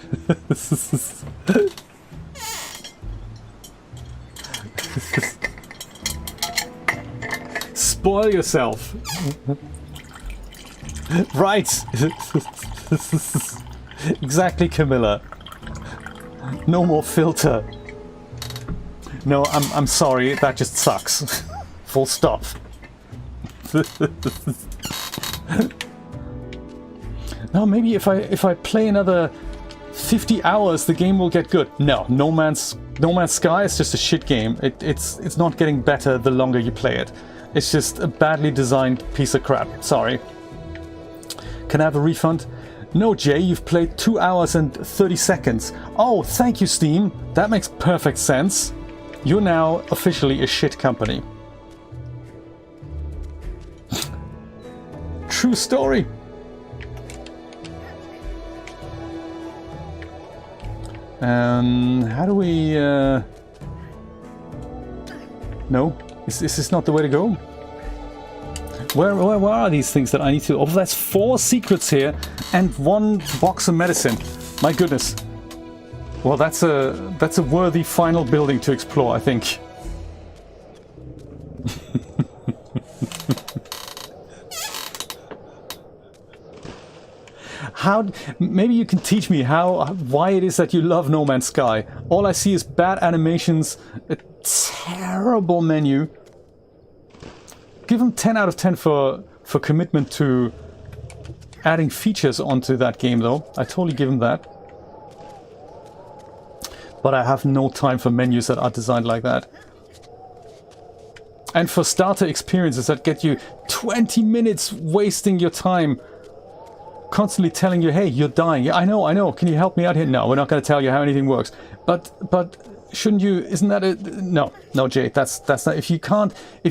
Spoil yourself. Right. Exactly, Camilla. No more filter. No, I'm sorry, that just sucks. Full stop. No, maybe if I play another 50 hours, the game will get good. No, No Man's Sky is just a shit game. It's not getting better the longer you play it. It's just a badly designed piece of crap. Sorry. Can I have a refund? No, Jay, you've played 2 hours and 30 seconds. Oh, thank you, Steam. That makes perfect sense. You're now officially a shit company. True story. How do we... No? Is this not the way to go? Where are these things that I need to... Oh, that's 4 secrets here and 1 box of medicine. My goodness. Well, that's a worthy final building to explore, I think. Maybe you can teach me why it is that you love No Man's Sky. All I see is bad animations, a terrible menu. Give them 10 out of 10 for commitment to adding features onto that game, though. I totally give them that. But I have no time for menus that are designed like that. And for starter experiences that get you 20 minutes wasting your time constantly telling you, hey, you're dying. I know. Can you help me out here? No, we're not going to tell you how anything works. But shouldn't you? Isn't that a no, Jay? That's not. If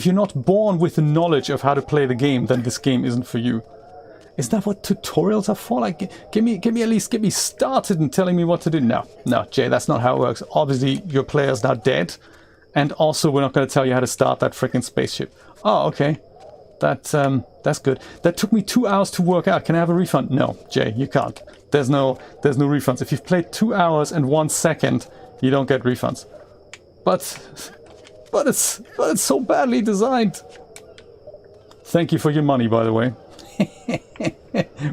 you're not born with the knowledge of how to play the game, then this game isn't for you. Is that what tutorials are for? Like, give me at least get me started and telling me what to do. No, Jay, that's not how it works. Obviously, your player's now dead, and also we're not going to tell you how to start that freaking spaceship. Oh, okay. That's good. That took me 2 hours to work out. Can I have a refund? No, Jay, you can't. There's no refunds. If you've played 2 hours and 1 second, you don't get refunds. But it's so badly designed. Thank you for your money, by the way.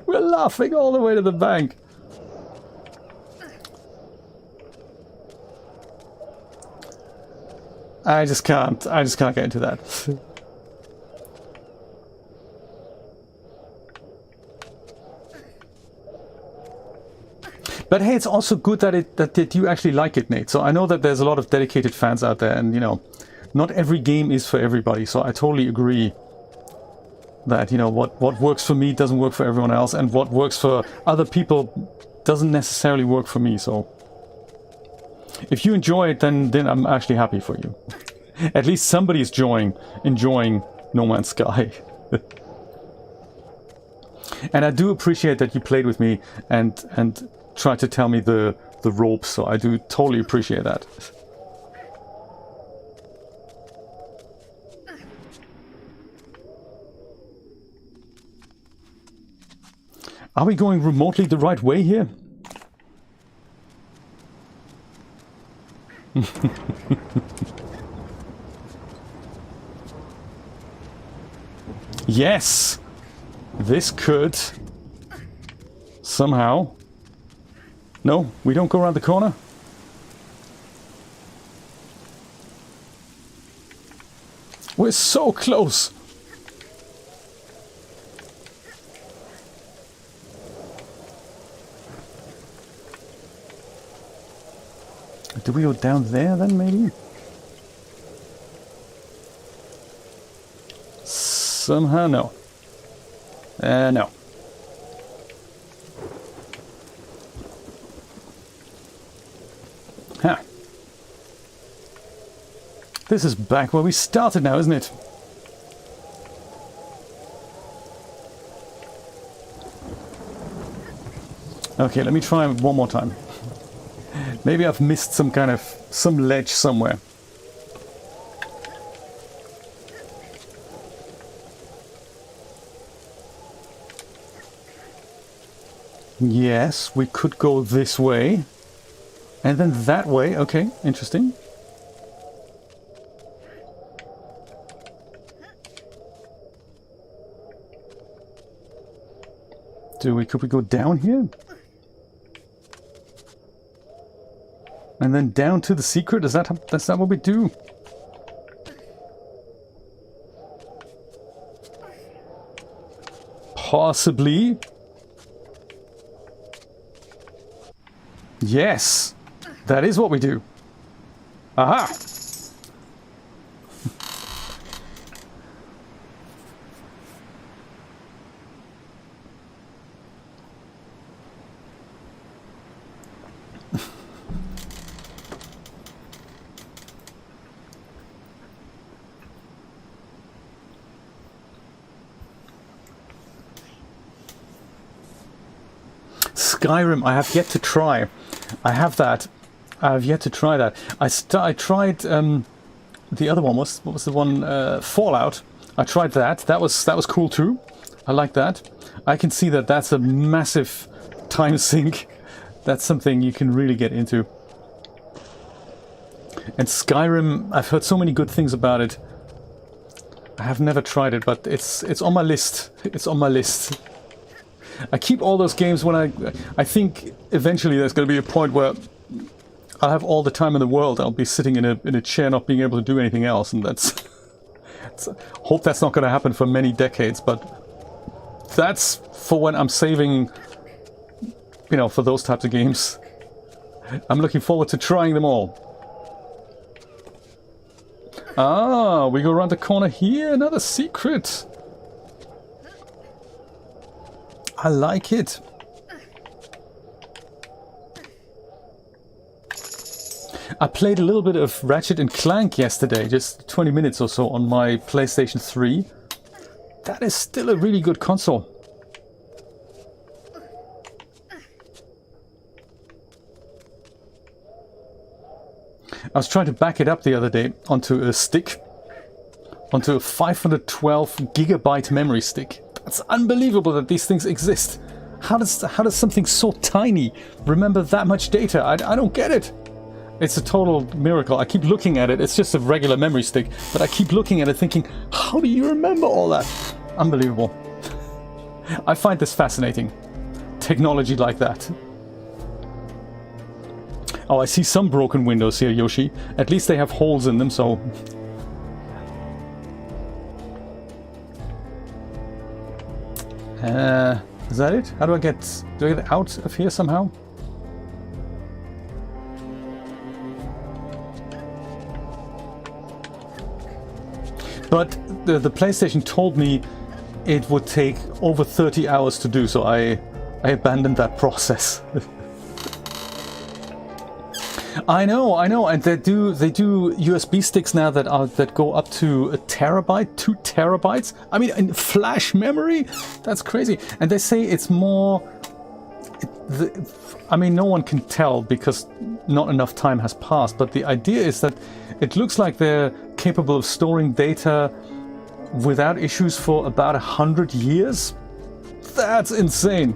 We're laughing all the way to the bank. I just can't get into that. But hey, it's also good that you actually like it, Nate. So I know that there's a lot of dedicated fans out there, and not every game is for everybody. So I totally agree that what works for me doesn't work for everyone else, and what works for other people doesn't necessarily work for me. So if you enjoy it, then I'm actually happy for you. At least somebody is enjoying No Man's Sky. And I do appreciate that you played with me and tried to tell me the ropes, so I do totally appreciate that. Are we going remotely the right way here? Yes! This could somehow... No, we don't go around the corner. We're so close. Do we go down there then, maybe? somehow? No. No. Huh. This is back where we started now, isn't it? Okay, let me try one more time. Maybe I've missed some ledge somewhere. Yes, we could go this way. And then that way. Okay, interesting. Could we go down here? And then down to the secret? That's not what we do? Possibly. Yes, that is what we do. Aha! Skyrim, I have yet to try. I have that. I have yet to try that. I tried the other one. What was the one? Fallout. I tried that. That was cool too. I like that. I can see that that's a massive time sink. That's something you can really get into. And Skyrim, I've heard so many good things about it. I have never tried it, but it's on my list. It's on my list. I keep all those games when I think eventually there's going to be a point where I'll have all the time in the world. I'll be sitting in a chair not being able to do anything else, and hope that's not going to happen for many decades, but that's for when I'm saving, you know, for those types of games. I'm looking forward to trying them all. Ah, we go around the corner here, another secret. I like it. I played a little bit of Ratchet and Clank yesterday, just 20 minutes or so on my PlayStation 3. That is still a really good console. I was trying to back it up the other day onto a stick, onto a 512 gigabyte memory stick. It's unbelievable that these things exist. How does something so tiny remember that much data? I don't get it. It's a total miracle. I keep looking at it. It's just a regular memory stick, but I keep looking at it thinking, how do you remember all that? Unbelievable. I find this fascinating. Technology like that. Oh, I see some broken windows here, Yoshi. At least they have holes in them, so... is that it? How do I get out of here somehow? But the PlayStation told me it would take over 30 hours to do, so I abandoned that process. I know, and they do USB sticks now that go up to 1 terabyte, 2 terabytes. I mean, in flash memory, that's crazy. And they say it's more. I mean, no one can tell because not enough time has passed. But the idea is that it looks like they're capable of storing data without issues for about 100 years. That's insane.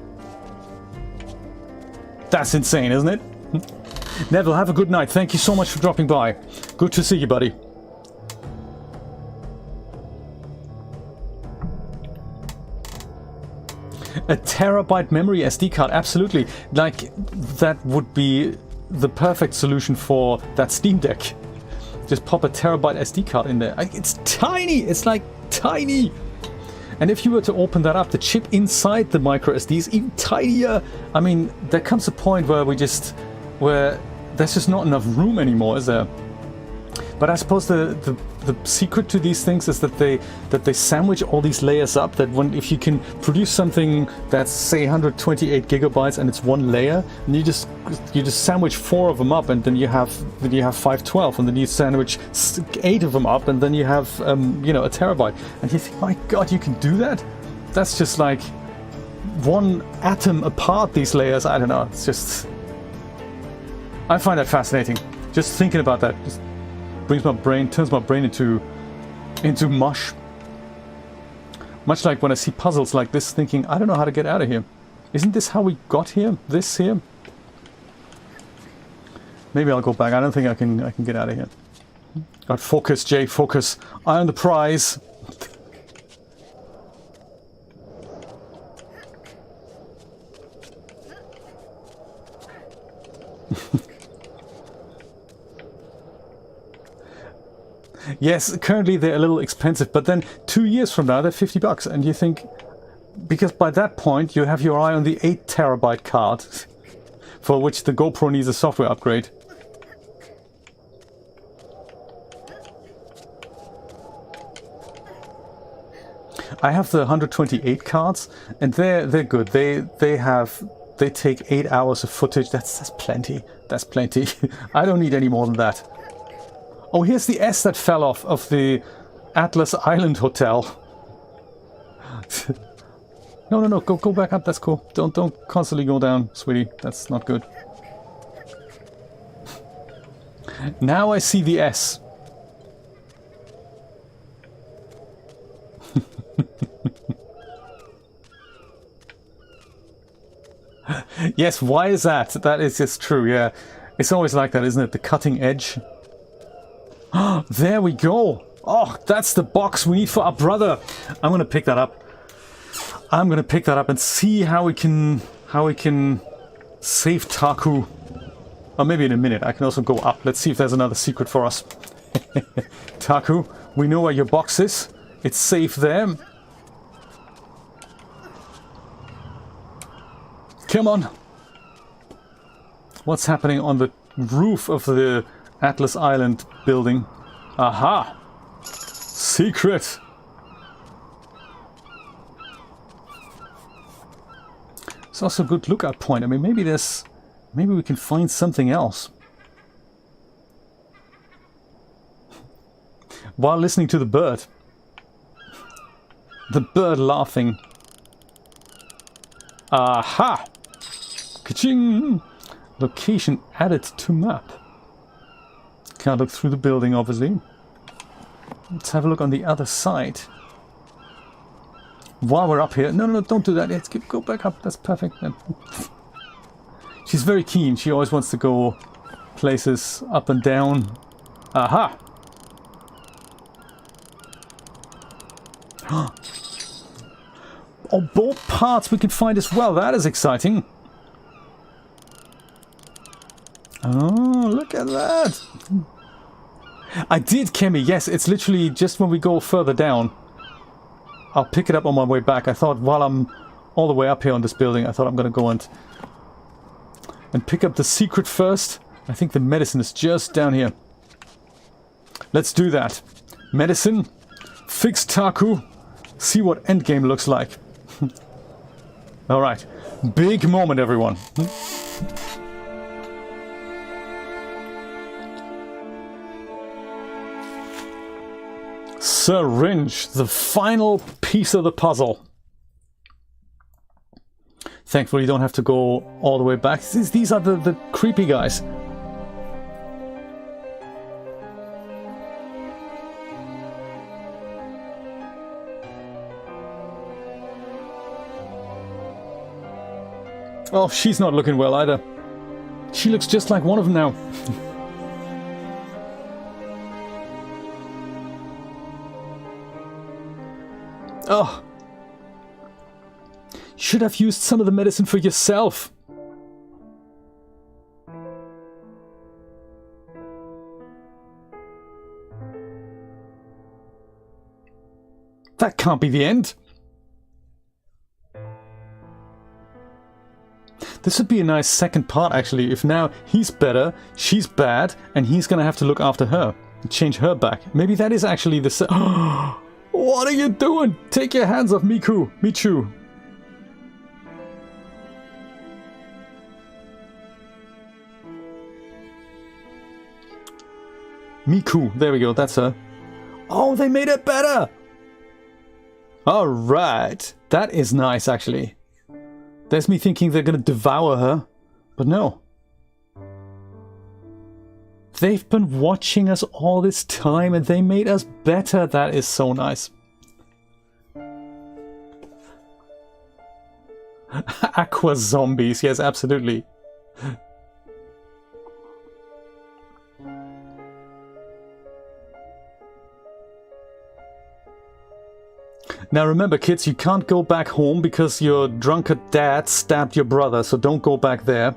That's insane, isn't it? Neville, have a good night. Thank you so much for dropping by. Good to see you, buddy. A terabyte memory SD card, absolutely. Like, that would be the perfect solution for that Steam Deck. Just pop a terabyte SD card in there. It's tiny! It's like tiny! And if you were to open that up, the chip inside the micro SD is even tinier. I mean, there comes a point where where there's just not enough room anymore, is there? But I suppose the secret to these things is that they sandwich all these layers up. That if you can produce something that's say 128 gigabytes and it's one layer, and you just sandwich 4 of them up, and then you have 512, and then you sandwich 8 of them up, and then you have you know, a terabyte. And you think, my God, you can do that? That's just like one atom apart. These layers. I don't know. It's just, I find that fascinating. Just thinking about that just turns my brain into mush. Much like when I see puzzles like this, thinking, I don't know how to get out of here. Isn't this how we got here? This here? Maybe I'll go back. I don't think I can get out of here. God, focus, Jay, focus. Eye on the prize. Yes, currently they're a little expensive, but then 2 years from now they're $50, and you think, because by that point you have your eye on the 8 terabyte card, for which the GoPro needs a software upgrade. I have the 128 cards, and they're good. They take 8 hours of footage. That's plenty. That's plenty. I don't need any more than that. Oh, here's the S that fell off of the Atlas Island Hotel. No, go back up. That's cool. Don't constantly go down, sweetie. That's not good. Now I see the S. Yes, why is that? That is just true, yeah. It's always like that, isn't it? The cutting edge. There we go. Oh, that's the box we need for our brother. I'm gonna pick that up. I'm gonna pick that up and see how we can save Taku. Or maybe in a minute. I can also go up. Let's see if there's another secret for us. Taku, we know where your box is. It's safe there. Come on. What's happening on the roof of the Atlas Island building? Aha! Secret! It's also a good lookout point. I mean, maybe we can find something else. While listening to the bird. The bird laughing. Aha! Ka-ching! Location added to map. Can't look through the building, obviously. Let's have a look on the other side. While we're up here... No, don't do that. Let's go back up. That's perfect. She's very keen. She always wants to go places up and down. Aha! Oh, both parts we can find as well. That is exciting. Oh, look at that. I did, Kemi. Yes, it's literally just when we go further down. I'll pick it up on my way back. I thought while I'm all the way up here on this building, I thought I'm going to go and pick up the secret first. I think the medicine is just down here. Let's do that. Medicine. Fix Taku. See what endgame looks like. Alright. Big moment, everyone. Syringe, the final piece of the puzzle. Thankfully, you don't have to go all the way back. These are the creepy guys. Oh, she's not looking well either. She looks just like one of them now. Oh. You should have used some of the medicine for yourself. That can't be the end. This would be a nice second part, actually, if now he's better, she's bad, and he's gonna have to look after her. change her back. Maybe that is actually the... What are you doing? Take your hands off Miku. Michu. Miku. There we go. That's her. Oh, they made it better. All right. That is nice, actually. There's me thinking they're going to devour her. But no. They've been watching us all this time and they made us better. That is so nice. Aqua zombies. Yes, absolutely. Now remember, kids, you can't go back home because your drunkard dad stabbed your brother, so don't go back there.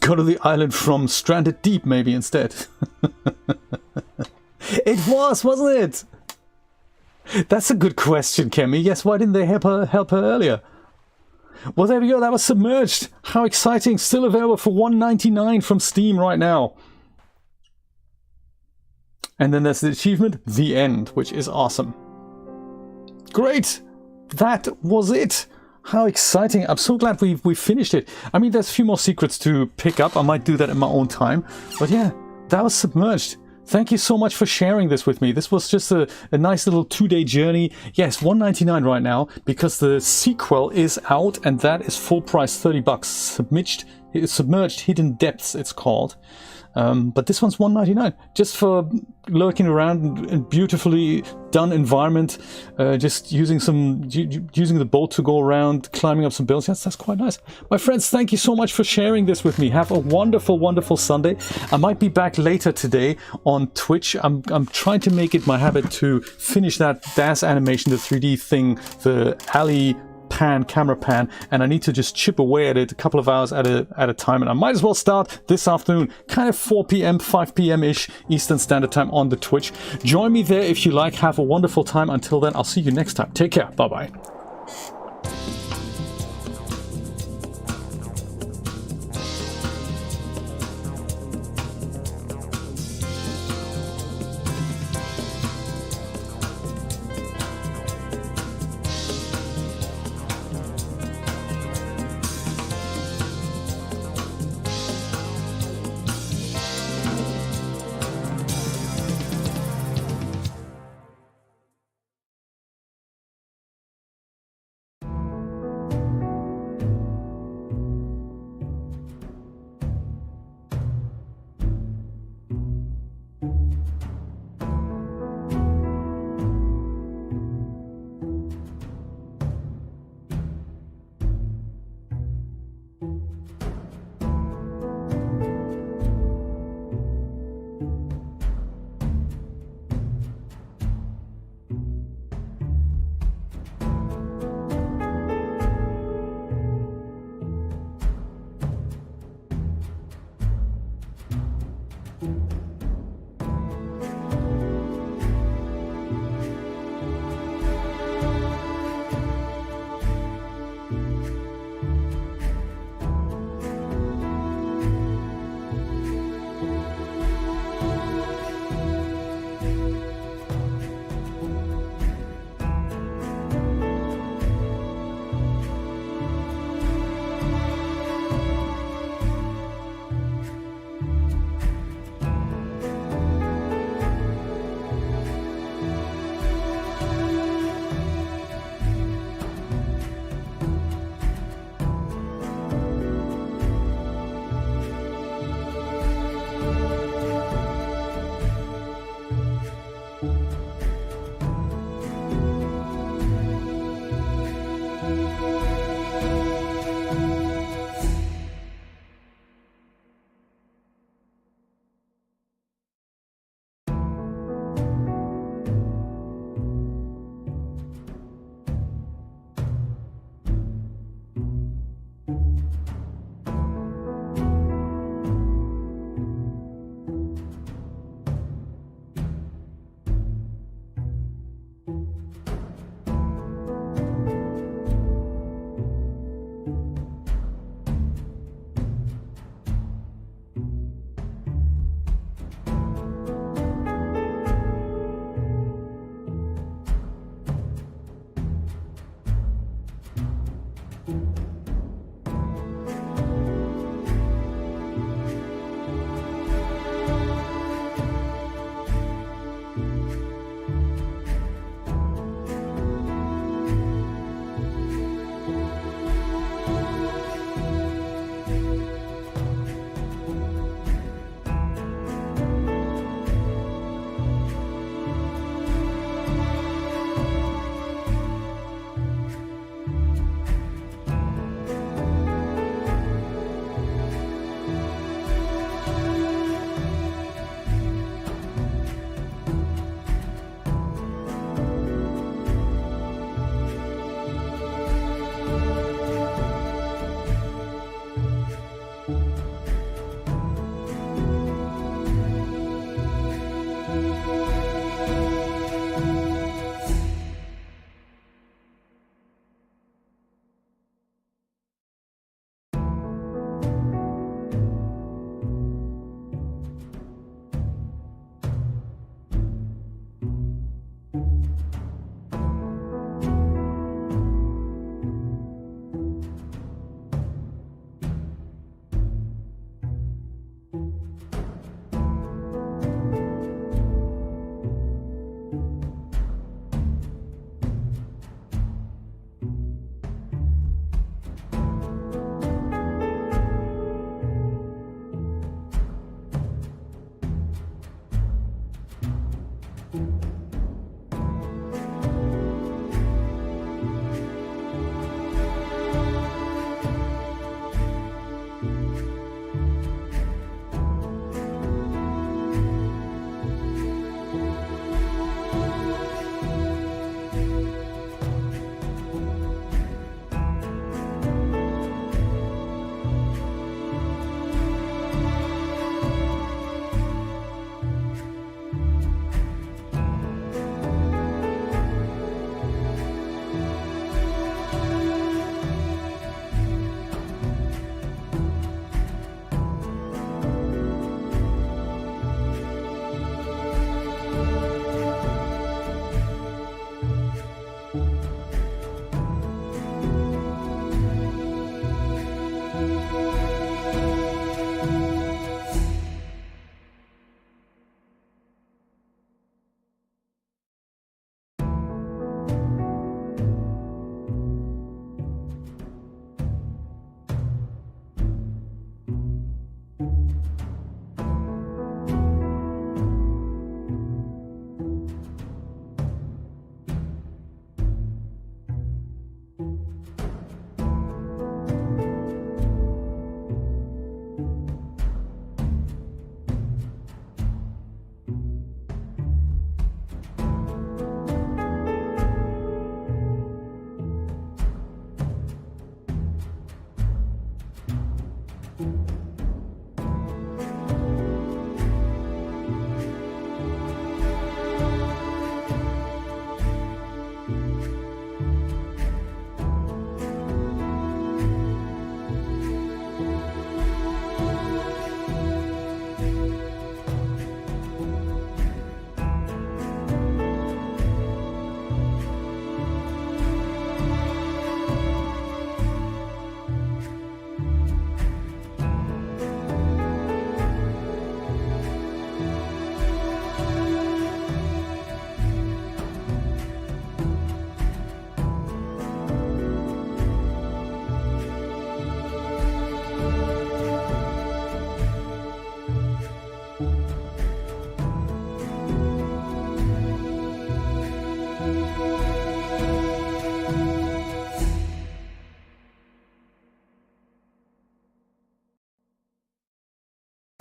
Go to the island from Stranded Deep, maybe, instead. It was, wasn't it? That's a good question, Kemi. Yes, why didn't they help her earlier? Well, there we go. That was Submerged. How exciting. Still available for $1.99 from Steam right now. And then there's the achievement, The End, which is awesome. Great. That was it. How exciting. I'm so glad we finished it. I mean, there's a few more secrets to pick up. I might do that in my own time. But yeah, that was Submerged. Thank you so much for sharing this with me. This was just a nice little 2-day journey. Yes, $1.99 right now because the sequel is out and that is full price, $30. Submerged Hidden Depths, it's called. But this one's $1.99 just for lurking around in beautifully done environment, just using the boat to go around, climbing up some buildings. Yes, that's quite nice. My friends, thank you so much for sharing this with me. Have a wonderful, wonderful Sunday. I might be back later today on Twitch. I'm trying to make it my habit to finish that DAS animation, the 3D thing, the alley camera pan, and I need to just chip away at it a couple of hours at a time, and I might as well start this afternoon, kind of 4 p.m, 5 p.m-ish Eastern Standard Time on the Twitch. Join me there if you like. Have a wonderful time. Until then, I'll see you next time. Take care. Bye-bye.